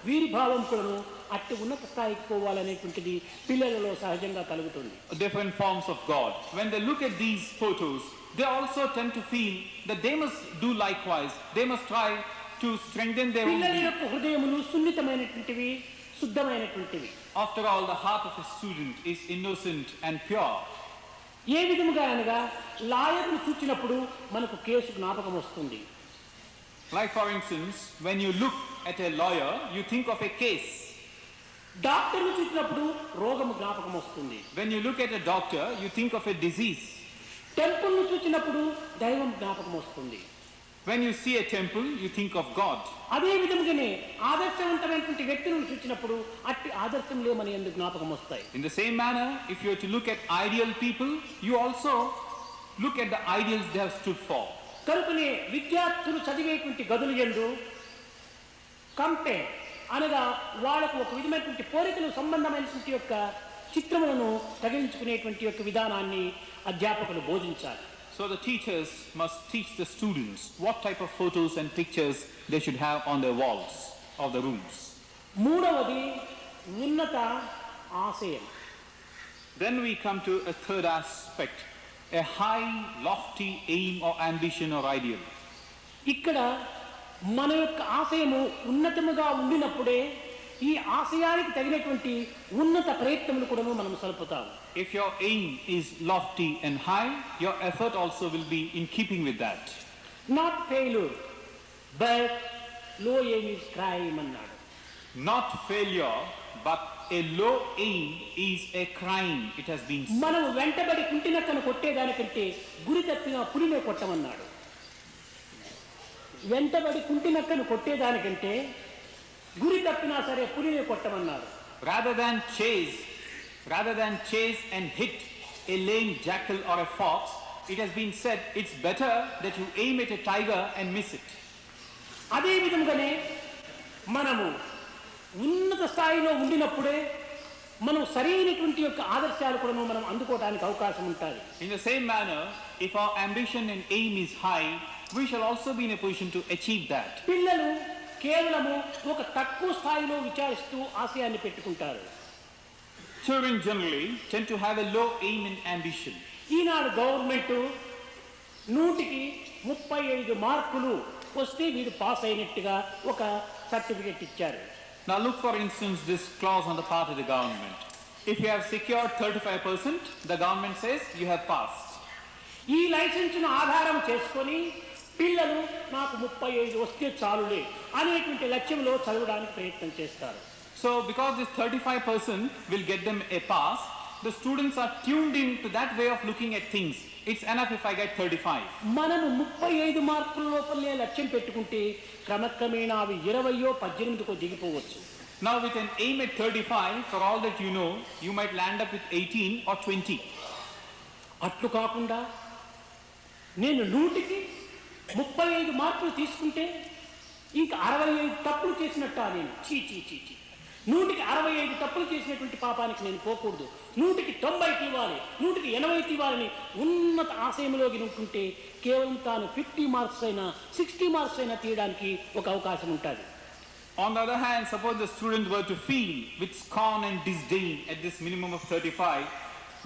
వీరి భావం కూడాను అట్టి ఉన్నత స్థాయికి పోవాలనేటువంటిది పిల్లలలో సహజంగా కలుగుతుంది. Different forms of God. When they look at these photos, they also tend to feel that they must do likewise. They must try to strengthen their own పిల్లల being. యొక్క హృదయములు సున్నితమైనటువంటివి, శుద్ధమైనటువంటివి. After all, the heart of a student is innocent and pure. ఏ విధముగా అనగా లాయర్ను చూచినప్పుడు మనకు case జ్ఞాపకం వస్తుంది. Like for instance, when you look at a lawyer, you think of a case. డాక్టర్ను చూసినప్పుడు రోగము జ్ఞాపకం వస్తుంది. When you look at a doctor, you think of a disease. టెంపుల్ను చూసినప్పుడు దైవం జ్ఞాపకం వస్తుంది. When you see a temple, you think of God. అదే విధముగానే ఆదర్శవంతమైనటువంటి వ్యక్తులను చూసినప్పుడు అట్టి ఆదర్శంలో మన ఎందుకు జ్ఞాపకం వస్తాయి. In the same manner, if you are to look at ideal people, you also look at the ideals they have stood for. కనుకనే విద్యార్థులు చదివేటువంటి గదులు యందు కంపేర్ అనగా వాళ్ళకు ఒక విధమైనటువంటి పోలికలు సంబంధమైనటువంటి యొక్క చిత్రములను తగిలించుకునేటువంటి యొక్క విధానాన్ని అధ్యాపకులు బోధించాలి. So the teachers must teach the students what type of photos and pictures they should have on their walls of the rooms. మూడవది ఉన్నత ఆశయం. Then we come to a third aspect, a high, lofty aim or ambition or ideal. ఇక్కడ మన యొక్క ఆశయము ఉన్నతముగా ఉండినప్పుడే ఈ ఆశయానికి తగినటువంటి ఉన్నత ప్రయత్నములు కూడా మనం సలుపుతాం. If your aim is lofty and high, your effort also will be in keeping with that. Not failure but లో ఎయిమ్ ఇస్ క్రైమ్ అన్నాడు. Not failure, but a low aim is a crime. It has been said. మనం వెంటబడి కుంటినక్కను కొట్టేదానికంటే గురి తప్పిన పులినే కొట్టమన్నాడు. వెంటబడి కుంటినక్కను కొట్టేదానికంటే గురి తప్పినా సరే పులినే కొట్టమన్నారు. Rather than chase and hit a lame jackal or a fox, it has been said it's better that you aim at a tiger and miss it. అదే విధంగానే మనము ఉన్నత స్థాయిలో ఉండినప్పుడే మనం సరైనటువంటి యొక్క ఆదర్శాలు కూడా మనం అందుకోవడానికి అవకాశం ఉంటుంది. In the same manner, if our ambition and aim is high, we shall also be in a position to achieve that. పిల్లలు కేవలము ఒక తక్కువ స్థాయిలో విచారిస్తూ ఆశయాన్ని పెట్టుకుంటారు. Children generally tend to have a low aim and ambition. ఈనాడు government 100కి 35 మార్కులు వస్తే వీడు పాస్ అయినట్టుగా ఒక సర్టిఫికెట్ ఇచ్చారు. Now look, for instance, this clause on the part of the government. If you have secured 35%, the government says you have passed. ఈ లైసెన్స్ను ఆధారం చేసుకొని పిల్లలు నాకు 35 వస్తే చాలులే అనేటువంటి లక్ష్యంలో చదవడానికి ప్రయత్నం చేస్తారు. So because this 35% will get them a pass, the students are tuned in to that way of looking at things. It's enough if I get 35. మనము 35 మార్కుల లోపలనే లక్ష్యం పెట్టుకుంటే క్రమక్రమేణా అవి 20 18కో దిగిపోవచ్చు. Now with an aim at 35, for all that you know, you might land up with 18 or 20. అట్లు కాకుండా నేను 100కి 35 మార్కులు తీసుకుంటే ఇంకా 65 తప్పులు చేసినట్ట నేను. చీ 100కి 65 తప్పులు చేసినటువంటి పాపానికి నేను పోకూడదు. 100కి 90 ఇవ్వాలి, 100కి 80 ఇవ్వాలని ఉన్నత ఆశయంలోకి ఉంటుంటే కేవలం తాను 50 మార్క్స్ అయినా 60 మార్క్స్ అయినా తీయడానికి ఒక అవకాశం ఉంటుంది. On the other hand, suppose the student were to feel with scorn and disdain at this minimum of 35,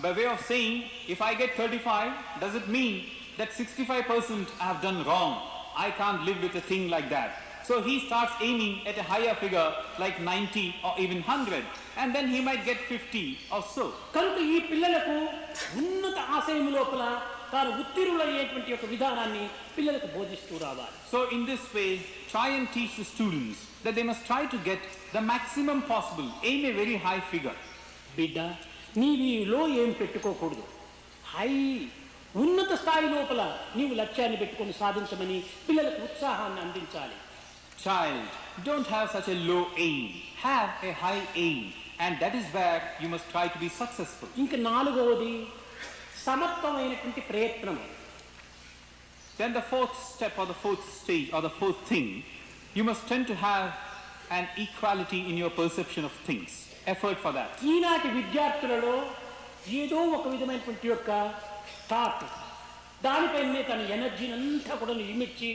by way of saying, if I get 35, does it mean that 65% I have done wrong? I can't live with a thing like that. So he starts aiming at a higher figure like 90 or even 100, and then he might get 50 or so. కనుక ఈ పిల్లలకు ఉన్నత ఆశయం లోపల తాను ఉత్తీర్ణులయ్యేటువంటి ఒక విధానాన్ని పిల్లలకు బోధిస్తూ రావాలి. So in this way, try and teach the students that they must try to get the maximum possible, aim a very high figure. బిడ్డ, నీవిలో ఏం పెట్టుకోకూడదు. హై ఉన్నత స్థాయి లోపల నీవు లక్ష్యాన్ని పెట్టుకొని సాధించమని పిల్లలకు ఉత్సాహాన్ని అందించాలి. Child, don't have such a low aim. Have a high aim, and that is where you must try to be successful. ఇంకా 4వది సమత్వమైనటువంటి ప్రయత్నం. Then the fourth step or the fourth stage or the fourth thing, you must tend to have an equality in your perception of things. Effort for that. ఈనాటి విద్యార్థులలో ఏదో ఒక విధమైనటువంటి యొక్క thought, దానిపైనే తన ఎనర్జీని అంతా కూడా ఇమిడ్చి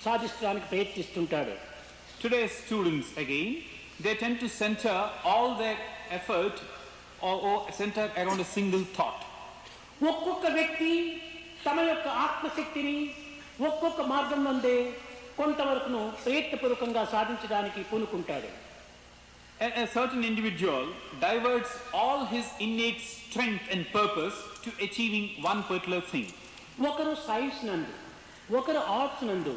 సాధించడానికి ప్రయత్నిస్తుంటాడు. Today's students again, they tend to center all their effort or center around a single thought. ఒక్కొక్క వ్యక్తి తమ యొక్క ఆత్మశక్తిని ఒక్కొక్క మార్గం నందే కొంతవరకును ప్రయత్నపూర్వకంగా సాధించడానికి పూనుకుంటాడు. A certain individual diverts all his innate strength and purpose to achieving one particular thing. ఒకరు science నందు, ఒకరు ఆర్ట్స్ నందు,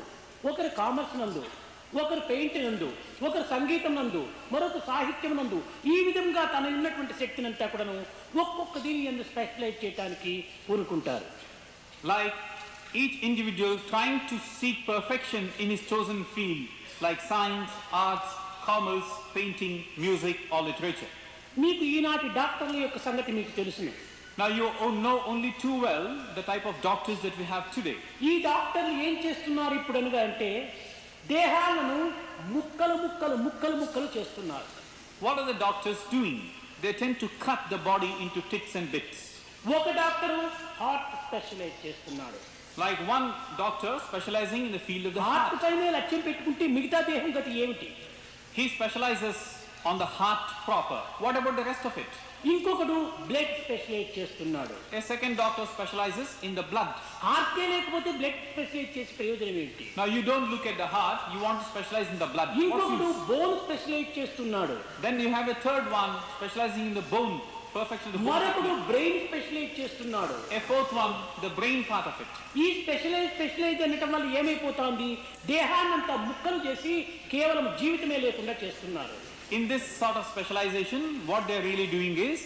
ఒకరు కామర్స్ నందు, ఒకరు పెయింట్ నందు, ఒకరు సంగీతం నందు, మరొక సాహిత్యం నందు, ఈ విధంగా తన ఉన్నటువంటి శక్తినంతా కూడాను ఒక్కొక్క దీని యందు స్పెషలైజ్ చేయడానికి పూనుకుంటారు. Like each individual trying to seek perfection in his chosen field, like science, arts, commerce, painting, music or literature. మీకు ఈనాటి డాక్టర్ల యొక్క సంగతి మీకు తెలుసును. Now you know only too well the type of doctors that we have today. ఈ డాక్టర్లు ఏం చేస్తున్నారు ఇప్పుడు అనగా అంటే దేహాలను ముక్కలు చేస్తున్నారు. What are the doctors doing? They tend to cut the body into bits and bits. ఒక డాక్టరు హార్ట్ స్పెషలైజ్ చేస్తున్నాడు. Like one doctor specializing in the field of the heart heart. పైనే లక్ష్యం పెట్టుకుంటే మిగతా దేహం గతి ఏమిటి? He specializes on the heart proper. What about the rest of it? ఇంకొకడు బ్లడ్ స్పెషలైజ్ చేస్తున్నాడు. A second doctor specializes in the blood. హార్టే లేకపోతే బ్లడ్ స్పెషలైజ్ చేసి ప్రయోజనం ఏంటి? Now you don't look at the heart, you want to specialize in the blood. What's ఇంకొకడు use? Bone specialise చేస్తున్నాడు. Then you have a third one specializing in the bone, perfection of the bone. మరొకడు brain specialise చేస్తున్నాడు. A fourth one, the brain part of it. ఈ specialise అనటం వల్ల ఏమైపోతుంది? దేహాన్నంతా ముక్కలు చేసి కేవలం జీవితమే లేకుండా చేస్తున్నారు. In this sort of specialization, what they are really doing is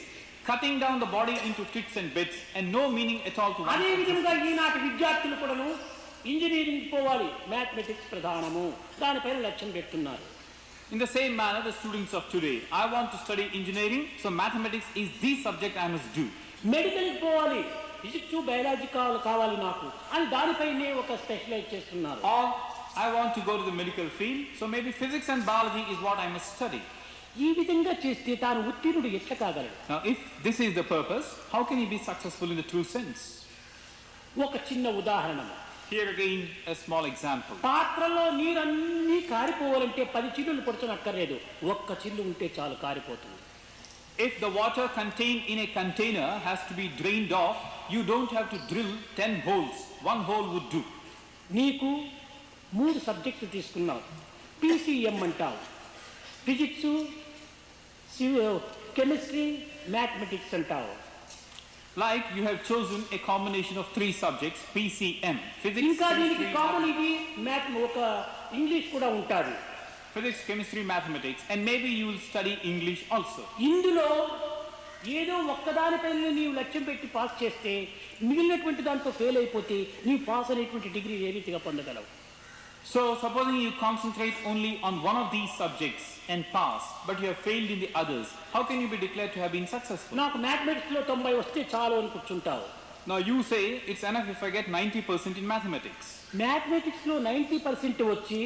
cutting down the body into bits and bits and no meaning at all to one. అదే విధంగా ఈనాటి విద్యార్థులు కూడాను ఇంజనీరింగ్ పోవాలి, మ్యాథమెటిక్స్ ప్రధానము, దానిపైన లక్ష్యం పెడుతున్నారు. In the same manner, the students of today, I want to study engineering, so mathematics is the subject I must do. మెడికల్కి పోవాలి, ఫిజిక్స్ బయాలజీ కావాలి నాకు అని దానిపైనే ఒక స్పెషలైజ్ చేస్తున్నారు. Or I want to go to the medical field, so maybe physics and biology is what I must study. ఈ విధంగా చేస్తే తాను ఉత్తీర్ణుడు ఎట్లా కాగలడు? Now, if this is the purpose, how can he be successful in the true sense? ఒక చిన్న ఉదాహరణ. Here again, a small example. పాత్రలో నీరన్నీ కారిపోవాలంటే 10 చిల్లులు పొడచనక్కర్లేదు, ఒక్క చిల్లు ఉంటే చాలు కారిపోతుంది. If the water contained in a container has to be drained off, you don't have to drill 10 holes. One hole would do. నీకు 3 సబ్జెక్టులు తీసుకున్నావు, PCM అంటావు, ఫిజిక్స్, కెమిస్ట్రీ, మ్యాథమెటిక్స్ అంటావు. Like you have chosen a combination of 3 subjects, PCM, physics, ఇంకా దీనికి chemistry, common ఇది ఒక English కూడా ఉంటుంది. physics, chemistry, mathematics, and maybe you will study English also. ఇందులో ఏదో ఒక్కదానిపైన నీవు లక్ష్యం పెట్టి పాస్ చేస్తే మిగిలినటువంటి దాంతో ఫెయిల్ అయిపోతే నీవు పాస్ అనేటువంటి డిగ్రీ ఏ రీతిగా పొందగలవు? So supposing you concentrate only on one of these subjects and pass, but you have failed in the others, how can you be declared to have been successful? నాకు mathematics లో 90 వస్తే చాలు అని కూర్చుంటావు. Now you say it's enough if I get 90% in mathematics. Mathematics లో 90% వచ్చి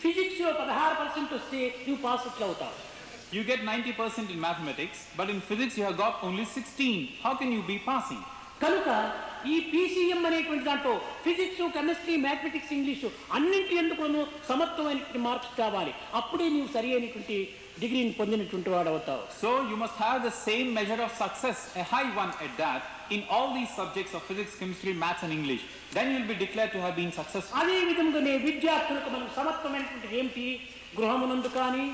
physics లో 16% వస్తే నువ్వు పాస్ ఎట్లా అవుతావు? You get 90% in mathematics, but in physics you have got only 16. How can you be passing? కనుక ఈ PCM అనేటువంటి దాంట్లో ఫిజిక్స్, కెమిస్ట్రీ, మ్యాథమెటిక్స్, ఇంగ్లీషు అన్నింటి ఎందుకు సమర్థమైనటువంటి మార్క్స్ కావాలి, అప్పుడే నీవు సరి అయినటువంటి డిగ్రీని పొందినటువంటి వాడు అవుతావు. So you must have the same measure of success, a high one at that, in all these subjects of physics, chemistry, maths and English. Then you will be declared to have been successful. అదే విధంగానే విద్యార్థులకు మనం సమర్థమైనటువంటి ఏమిటి, గృహమునందు కానీ,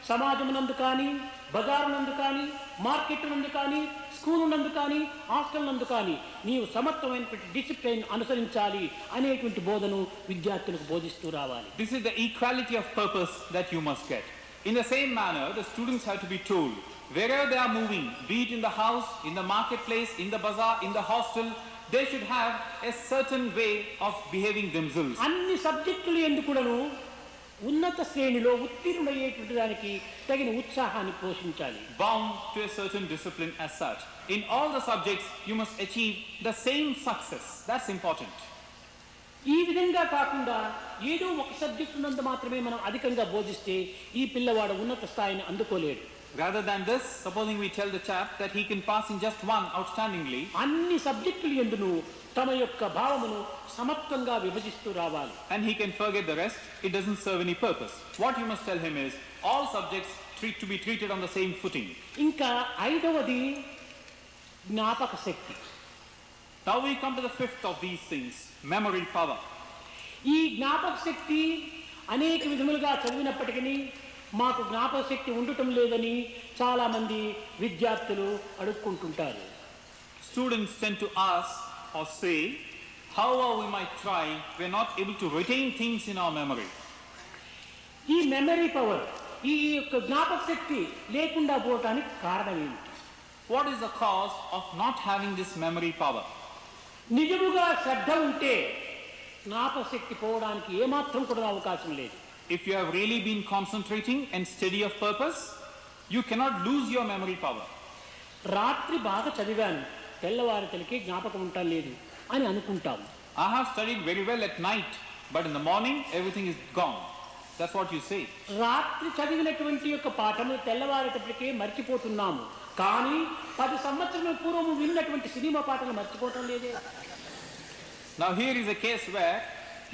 సమాజమునందు కానీ, బజారునందు కానీ, market నందు కానీ, స్కూల్ నందు కానీ, హాస్టల్ నందు కానీ నీవు సమర్థమైనటువంటి డిసిప్లిన్ అనుసరించాలి అనేటువంటి బోధను విద్యార్థులకు బోధిస్తూ రావాలి. This is the equality of purpose that you must get. In the same manner, the students have to be told, wherever they are moving, be it in the house, in the marketplace, in the bazaar, in the hostel, they should have a certain way of behaving themselves. అన్ని సబ్జెక్టులు ఎందుకును ఉన్నత శ్రేణిలో ఉత్తీర్ణుడయ్యేటువంటి దానికి తగిన ఉత్సాహాన్ని పోషించాలి. Bound to a certain discipline as such. In all the subjects, you must achieve the same success. That's important. ఈ విధంగా కాకుండా ఏదో ఒక సబ్జెక్టు నందు మాత్రమే మనం అధికంగా బోధిస్తే ఈ పిల్లవాడు ఉన్నత స్థాయిని అందుకోలేడు. Rather than this, supposing we tell the chap that he can pass in just one outstandingly, అన్ని సబ్జెక్టులు యందును తమ యొక్క భావమును సమత్వంగా విభజిస్తూ రావాలి. and he can forget the rest, it doesn't serve any purpose. What you must tell him is, all subjects to be treated on the same footing. ఇంకా 5వది జ్ఞాపక శక్తి. Now we come to the 5th of these things, memory power. ఈ జ్ఞాపక శక్తి అనేక విధములుగా చదివినప్పటికీ మాకు జ్ఞాపక శక్తి ఉండటం లేదని చాలా మంది విద్యార్థులు అడుక్కుంటుంటారు. Students tend to ask or say, however we might try, we are not able to retain things in our memory. ఈ మెమరీ పవర్, ఈ యొక్క జ్ఞాపక శక్తి లేకుండా పోవటానికి కారణం ఏమిటి? What is the cause of not having this memory power? నిజముగా శ్రద్ధ ఉంటే జ్ఞాపక శక్తి పోవడానికి ఏమాత్రం కూడా అవకాశం లేదు. If you have really been concentrating and steady of purpose, you cannot lose your memory power. రాత్రి బాగా చదివాను, తెల్లవారితలకి జ్ఞాపకం ఉండటం లేదు అని అనుకుంటాం. I have studied very well at night, but in the morning everything is gone. That's what you say. రాత్రి చదివినటువంటి యొక్క పాఠము తెల్లవారేటప్పటికే మర్చిపోతున్నాము, కానీ 10 సంవత్సరాల పూర్వం విన్నటువంటి సినిమా పాటలు మర్చిపోవటం లేదే. Now here is a case where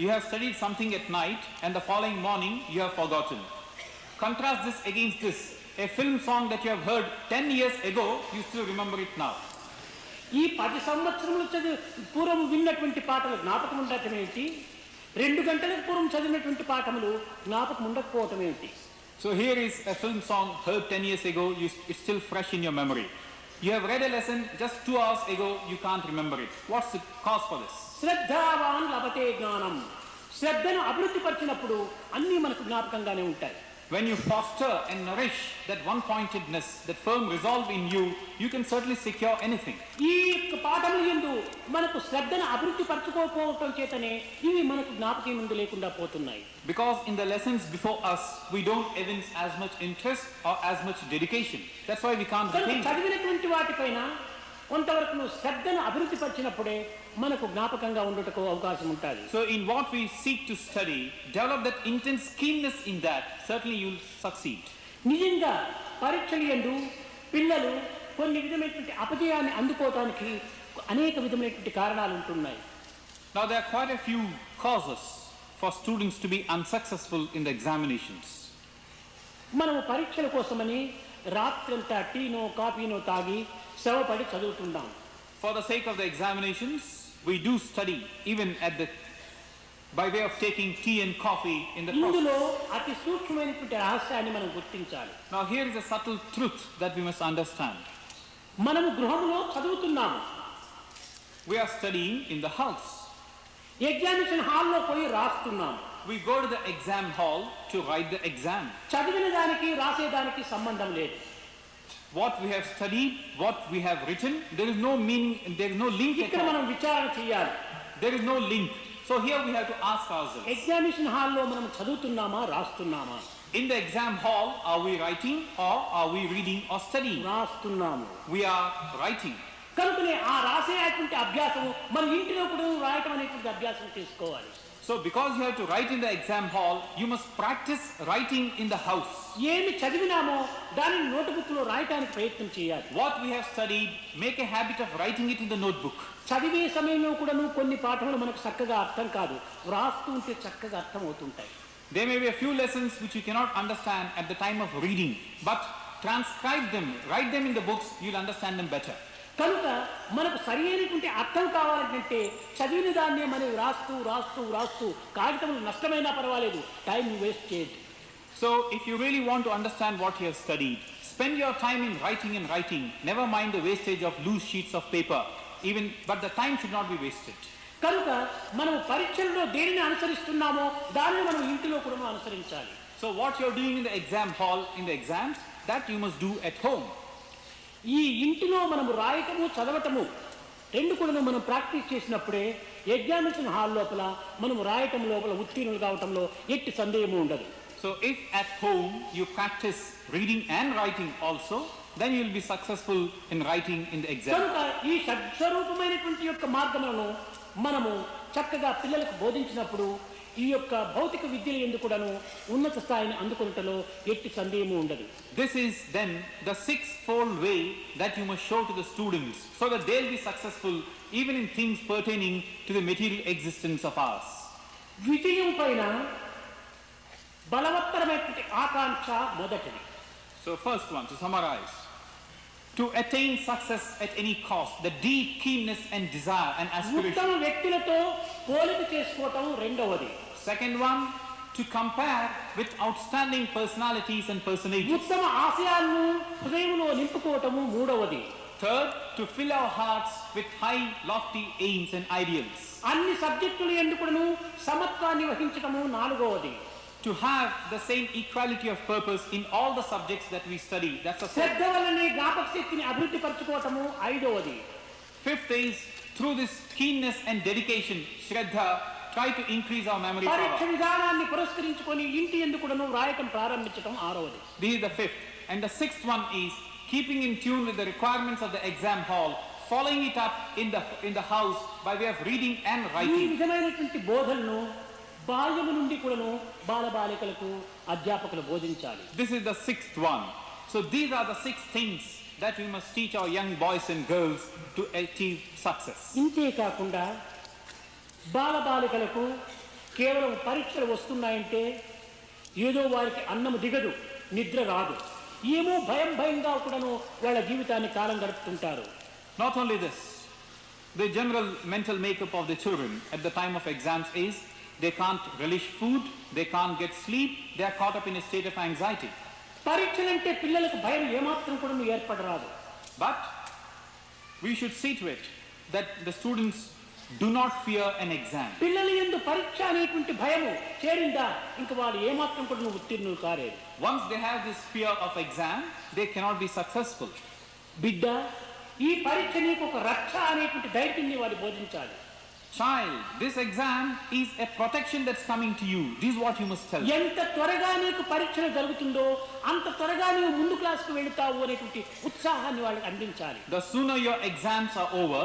you have studied something at night and the following morning you have forgotten. Contrast this against this. A film song that you have heard 10 years ago, you still remember it now. ఈ 10 సంవత్సరములు పూర్వం విన్నటువంటి పాటలు జ్ఞాపకం ఉండటం ఏంటి, 2 గంటలకు పూర్వం చదివినటువంటి పాఠములు జ్ఞాపకం ఉండకపోవటం ఏంటి? So here is a film song heard 10 years ago, it's still fresh in your memory. You have read a lesson just 2 hours ago, you can't remember it. What's the cause for this? శ్రద్ధావాన్ లభతే జ్ఞానం. శ్రద్ధను అభివృద్ధి పరిచినప్పుడు అన్నీ మనకు జ్ఞాపకంగానే ఉంటాయి. When you foster and nourish that one-pointedness, that firm resolve in you, you can certainly secure anything. ఈ పాఠముల యందు మనకు శ్రద్ధను అభివృద్ధి పరచుకోకపోవటం చేతనే ఇవి మనకు జ్ఞాపకం ముందు లేకుండా పోతున్నాయి. Because in the lessons before us, we don't evince as much interest or as much dedication. That's why we can't retain. చదివినటువంటి వాటిపైన కొంతవరకు శ్రద్ధను అభివృద్ధి పరిచినప్పుడే మనకు జ్ఞాపకంగా ఉండటకు అవకాశం ఉంటుంది. So in what we seek to study, develop that intense keenness in that, certainly you'll succeed. నిజంగా పరీక్షలు యందు పిల్లలు కొన్ని విధమైనటువంటి అపజయాన్ని అందుకోవడానికి అనేక విధమైనటువంటి కారణాలు ఉంటున్నాయి. Now there are quite a few causes for students to be unsuccessful in the examinations. మనము పరీక్షల కోసమని రాత్రంతా టీనో కాఫీనో తాగి శ్రమపడి చదువుతున్నాం. For the sake of the examinations, we do study even by way of taking tea and coffee in the ఇందులో అతి సూక్ష్మమైనటువంటి రహస్యాన్ని మనం గుర్తించాలి. Now here is a subtle truth that we must understand. మనము గృహంలో చదువుతున్నాము. We are studying in the house. Examination హాల్లో పోయి రాస్తున్నాము. We go to the exam hall to write the exam. చదివిన దానికి రాసేదానికి సంబంధం లేదు. What we have studied, what we have written, there is no meaning, there is no link at ఇక్కడ all. మనం విచారణ చేయాలి. There is no link. So here we have to ask ourselves. Examination హాల్లో మనం చదువుతున్నామా రాస్తున్నామా? In the exam hall, are we writing or are we reading or studying? రాస్తున్నాము. We are writing. కనుకనే ఆ రాసేటువంటి అభ్యాసము మన ఇంటిలో కూడా రాయటం అనేటువంటి అభ్యాసం చేసుకోవాలి. So because you have to write in the exam hall, you must practice writing in the house. ఏమి చదివినామో దానిని నోట్బుక్ లో రాయటానికి ప్రయత్నం చేయాలి. What we have studied, make a habit of writing it in the notebook. చదివే సమయంలో కూడాను కొన్ని పాఠములు మనకు చక్కగా అర్థం కాదు, వ్రాస్తూ ఉంటే చక్కగా అర్థం అవుతుంటాయి. There may be a few lessons which you cannot understand at the time of reading, but transcribe them, write them in the books, you'll understand them better. కనుక మనకు సరి అయినటువంటి అర్థం కావాలంటే చదివిన దాన్నే మనం రాస్తూ రాస్తూ రాస్తూ కాగితములు నష్టమైనా పర్వాలేదు, టైం వేస్ట్ చేయదు. So if you really want to understand what you have studied, spend your time in writing and writing. Never mind the wastage of loose sheets of paper. But the time should not be wasted. కనుక మనం పరీక్షల్లో దేనిని అనుసరిస్తున్నామో దానిని మనం ఇంటిలో కూడా అనుసరించాలి. So what you're doing in the exam hall, in the exams, that you must do at home. ఈ ఇంటిలో మనము రాయటము చదవటము రెండు కూడా మనం ప్రాక్టీస్ చేసినప్పుడే ఎగ్జామినేషన్ హాల్ లోపల మనం రాయటం లోపల ఉత్తీర్ణులు కావటంలో ఎట్టి సందేహము ఉండదు. So if at home you practice reading and writing also, then you will be successful in writing in the exam. కనుక ఈ షడ్స్వరూపమైనటువంటి యొక్క మార్గములను మనము చక్కగా పిల్లలకు బోధించినప్పుడు ఈ యొక్క భౌతిక విద్యల యందు కూడాను ఉన్నత స్థాయిని అందుకొనుటలో ఎట్టి సందేహము ఉండదు. This is then the sixfold way that you must show to the students so that they'll be successful even in things pertaining to the material existence of ours. విజయం పైన బలవత్తరమైనటువంటి ఆకాంక్ష మొదటిది. So first one, to summarize, to attain success at any cost, the deep keenness and desire and aspiration. ఉత్తమ వ్యక్తులతో పోలిక చేసుకోవటం రెండవది. Second one, to compare with outstanding personalities and personages. ఉత్తమ ఆశయాలను హృదయంలో నింపుకోవటము మూడవది. Third, to fill our hearts with high, lofty aims and ideals. అన్ని సబ్జెక్టులు ఎందుకును సమత్వాన్ని వహించటము నాలుగవది. To have the same equality of purpose in all the subjects that we study. That's the శ్రద్ధ వల్లనే జ్ఞాపక శక్తిని అభివృద్ధి పరచుకోవటము ఐదవది. Fifth is, through this keenness and dedication, Shraddha, try to increase our memory పరీక్ష power. విధానాన్ని పురస్కరించుకొని ఇంటి ఎందుకును రాయటం ప్రారంభించటం ఆరవది. This is the fifth. And the sixth one is keeping in tune with the requirements of the exam hall, following it up in the house by way of reading and ఈ writing. విధమైనటువంటి బోధనను బాల్యము నుండి కూడాను బాలబాలికలకు అధ్యాపకులు బోధించాలి. This is the sixth one. So these are the 6 things that we must teach our young boys and girls to achieve success. ఇంతే కాకుండా బాలబాలికలకు కేవలం పరీక్షలు వస్తున్నాయంటే ఏదో వారికి అన్నం దిగదు, నిద్ర రాదు, ఏమో భయంగా కూడాను వాళ్ళ జీవితాన్ని కాలం గడుపుతుంటారు. Not only this, the general mental makeup of the children at the time of exams is they can't relish food, they can't get sleep, they are caught up in a state of anxiety. పరీక్షలంటే పిల్లలకు భయం ఏమాత్రం కూడా ఏర్పడరాదు. But we should see to it that the students do not fear an exam. పిల్లల యందు పరీక్ష అనేటువంటి భయము చేరిందా ఇంక వాళ్ళు ఏమాత్రం కూడా ఉత్తీర్ణులు కాలేరు. Once they have this fear of exam, they cannot be successful. బిడ్డ, ఈ పరీక్ష నీకు ఒక రక్ష అనేటువంటి ధైర్యాన్ని వాళ్ళు బోధించాలి. Child, this exam is a protection that's coming to you. This is what you must tell. ఎంత త్వరగా నీకు పరీక్షలు జరుగుతుందో అంత త్వరగా నీవు ముందు క్లాస్కు వెళుతావు అనేటువంటి ఉత్సాహాన్ని వాళ్ళకి అందించాలి. The sooner your exams are over,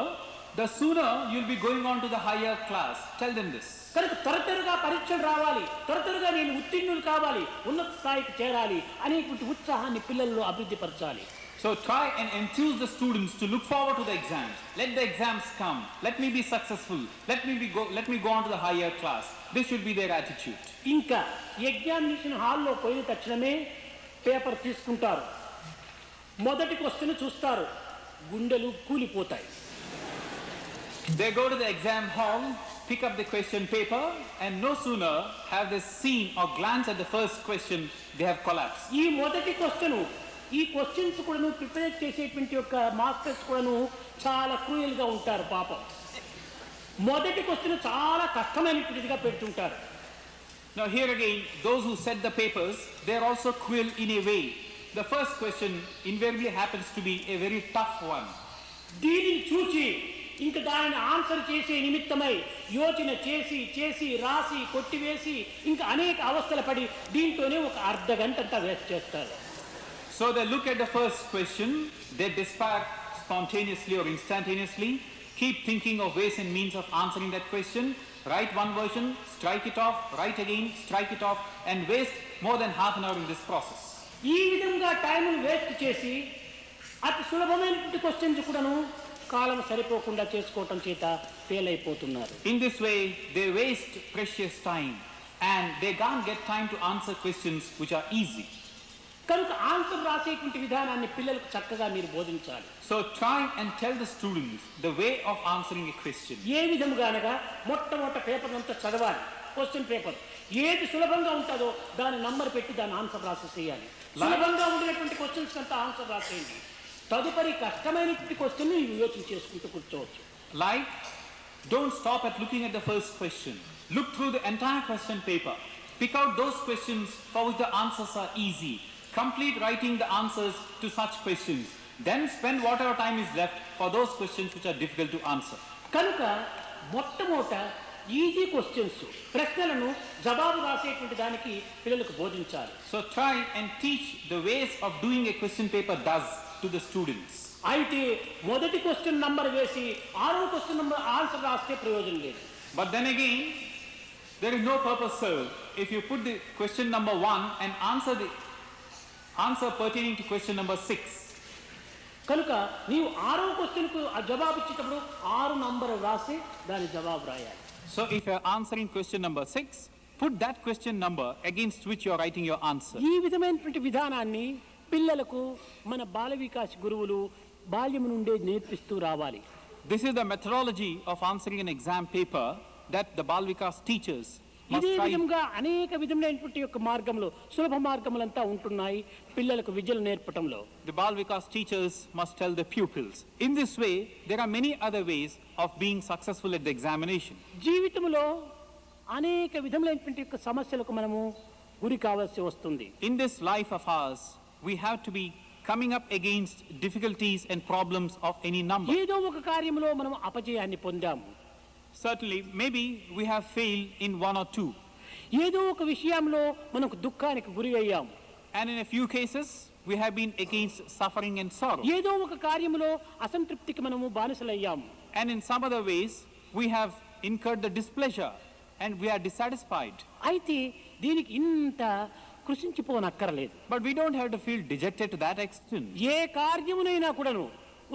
the sooner you'll be going on to the higher class. Tell them this. కనుక త్వరగా పరీక్షలు రావాలి, త్వరగా నేను ఉత్తీర్ణులు కావాలి, ఉన్నత స్థాయికి చేరాలి అనేటువంటి ఉత్సాహాన్ని పిల్లల్లో అభివృద్ధి పరచాలి. So try and enthuse the students to look forward to the exams. Let the exams come. Let me be successful. Let me go on to the higher class. This should be their attitude. ఇంకా examination హాల్లో పోయిన తక్షణమే paper తీసుకుంటారు, మొదటి question చూస్తారు, గుండెలు కూలిపోతాయి. They go to the exam hall, pick up the question paper, and no sooner have they seen or glance at the first question, they have collapsed. ఈ మొదటి క్వశ్చన్, ఈ క్వశ్చన్స్ కూడాను ప్రిపేర్ చేసేటువంటి యొక్క మాస్టర్స్ కూడాను చాలా క్రూయల్గా ఉంటారు పాపం. మొదటి క్వశ్చన్ చాలా కష్టమైనటువంటిదిగా పెడుతుంటారు. Now here again, those who set the papers, they are also cruel in a way. The first question invariably happens to be a very tough one. దీనిని చూచి ఇంకా దానిని ఆన్సర్ చేసే నిమిత్తమై యోచన చేసి రాసి కొట్టివేసి ఇంకా అనేక అవస్థలు పడి దీంతోనే ఒక అర్ధ గంట అంతా వేస్ట్ చేస్తారు. So they look at the first question, they despair spontaneously or instantaneously, keep thinking of ways and means of answering that question, write one version, strike it off, write again, strike it off, and waste more than half an hour in this process. ఈ విధంగా టైంను waste చేసి అతి సులభమైనటువంటి questions కూడాను కాలం సరిపోకుండా చేసుకోవటం చేత fail అయిపోతున్నారు. In this way, they waste precious time and they can't get time to answer questions which are easy. కనుక answer రాసేటువంటి విధానాన్ని పిల్లలకు చక్కగా మీరు బోధించాలి. So try and tell the students the way of answering a question. ఏ విధముగా అనగా మొట్టమొదటి paper అంతా చదవాలి, క్వశ్చన్ పేపర్ ఏది సులభంగా ఉంటుందో దాని నంబర్ పెట్టి దాని ఆన్సర్ రాసేసేయాలి. సులభంగా ఉండినటువంటి క్వశ్చన్స్ అంతా ఆన్సర్ రాసేయండి. తదుపరి కష్టమైనటువంటి క్వశ్చన్ నీవు యోచన చేసుకుంటూ కూర్చోవచ్చు. Like, don't stop at looking at the first question. Look through the entire question paper. Pick out those questions for which the answers are easy. Complete writing the answers to such questions. Then spend whatever time is left for those questions which are difficult to answer. కనుక మొట్టమొదట easy questions ప్రశ్నలను జవాబు రాసేటువంటి దానికి పిల్లలకు బోధించాలి. So try and teach the ways of doing a question paper does to the students. అయితే మొదటి question number వేసి 6వ క్వశ్చన్ నంబర్ ఆన్సర్ రాస్తే ప్రయోజనం లేదు. But then again, there is no purpose served if you put the question number 1 and answer pertaining to question number 6. కనుక నీవు 6వ క్వశ్చన్కు ఆ జవాబు ఇచ్చేటప్పుడు 6 నంబర్ రాసి దాని జవాబు రాయాలి. So if you are answering question number 6, put that question number against which you are writing your answer. ఈ విధమైనటువంటి విధానాన్ని పిల్లలకు మన బాల వికాస్ గురువులు బాల్యం నుండే నేర్పిస్తూ రావాలి. This is the methodology of answering an exam paper that the Bal Vikas teachers must ఇదే try. విధంగా అనేక విధమైనటువంటి యొక్క మార్గంలో సులభ మార్గములంతా ఉంటున్నాయి పిల్లలకు విద్యలు నేర్పటంలో. The Bal Vikas teachers must tell the pupils. In this way, there are many other ways of being successful at the examination. జీవితంలో అనేక విధములైనటువంటి యొక్క సమస్యలకు మనము గురి కావాల్సి వస్తుంది. In this life of ours, we have to be coming up against difficulties and problems of any number. ఏదో ఒక కార్యంలో మనం అపజయాన్ని పొందాము. Certainly, maybe we have failed in one or two. ఏదో ఒక విషయంలో మనకు దుఃఖానికి గురి అయ్యాము. And in a few cases, we have been against suffering and sorrow. ఏదో ఒక కార్యములో అసంతృప్తికి మనము బానిసలయ్యాము. And in some other ways, we have incurred the displeasure and we are dissatisfied. అయితే దీనికి ఇంత కృషించిపోనక్కర్లేదు. But we don't have to feel dejected to that extent. ఏ కార్యమునైనా కూడాను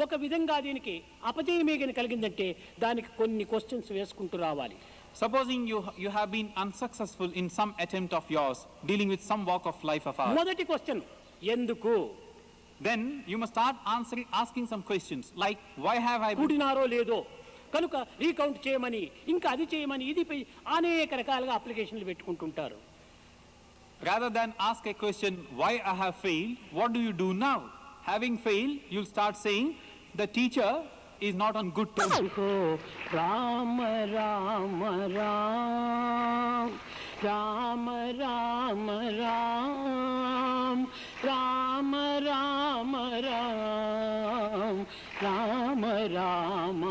ఒక విధంగా దీనికి అపజయమే కలిగిందంటే దానికి కొన్ని క్వశ్చన్స్ వేసుకుంటూ రావాలి. Supposing you have been unsuccessful in some attempt of yours, dealing with some walk of life of ours. మొదటి క్వశ్చన్ ఎందుకు? Then you must start asking some questions like, why have I been... కూడినారో లేదో కనుక recount చేయమని, ఇంకా అది చేయమని, ఇది అనేక రకాలుగా అప్లికేషన్లు పెట్టుకుంటుంటారు. Rather than ask a question, why I have failed, what do you do now? Having failed, you'll start saying, the teacher is not on good terms. Ram Ram Ram Ram Ram Ram Ram Ram Ram Ram Ram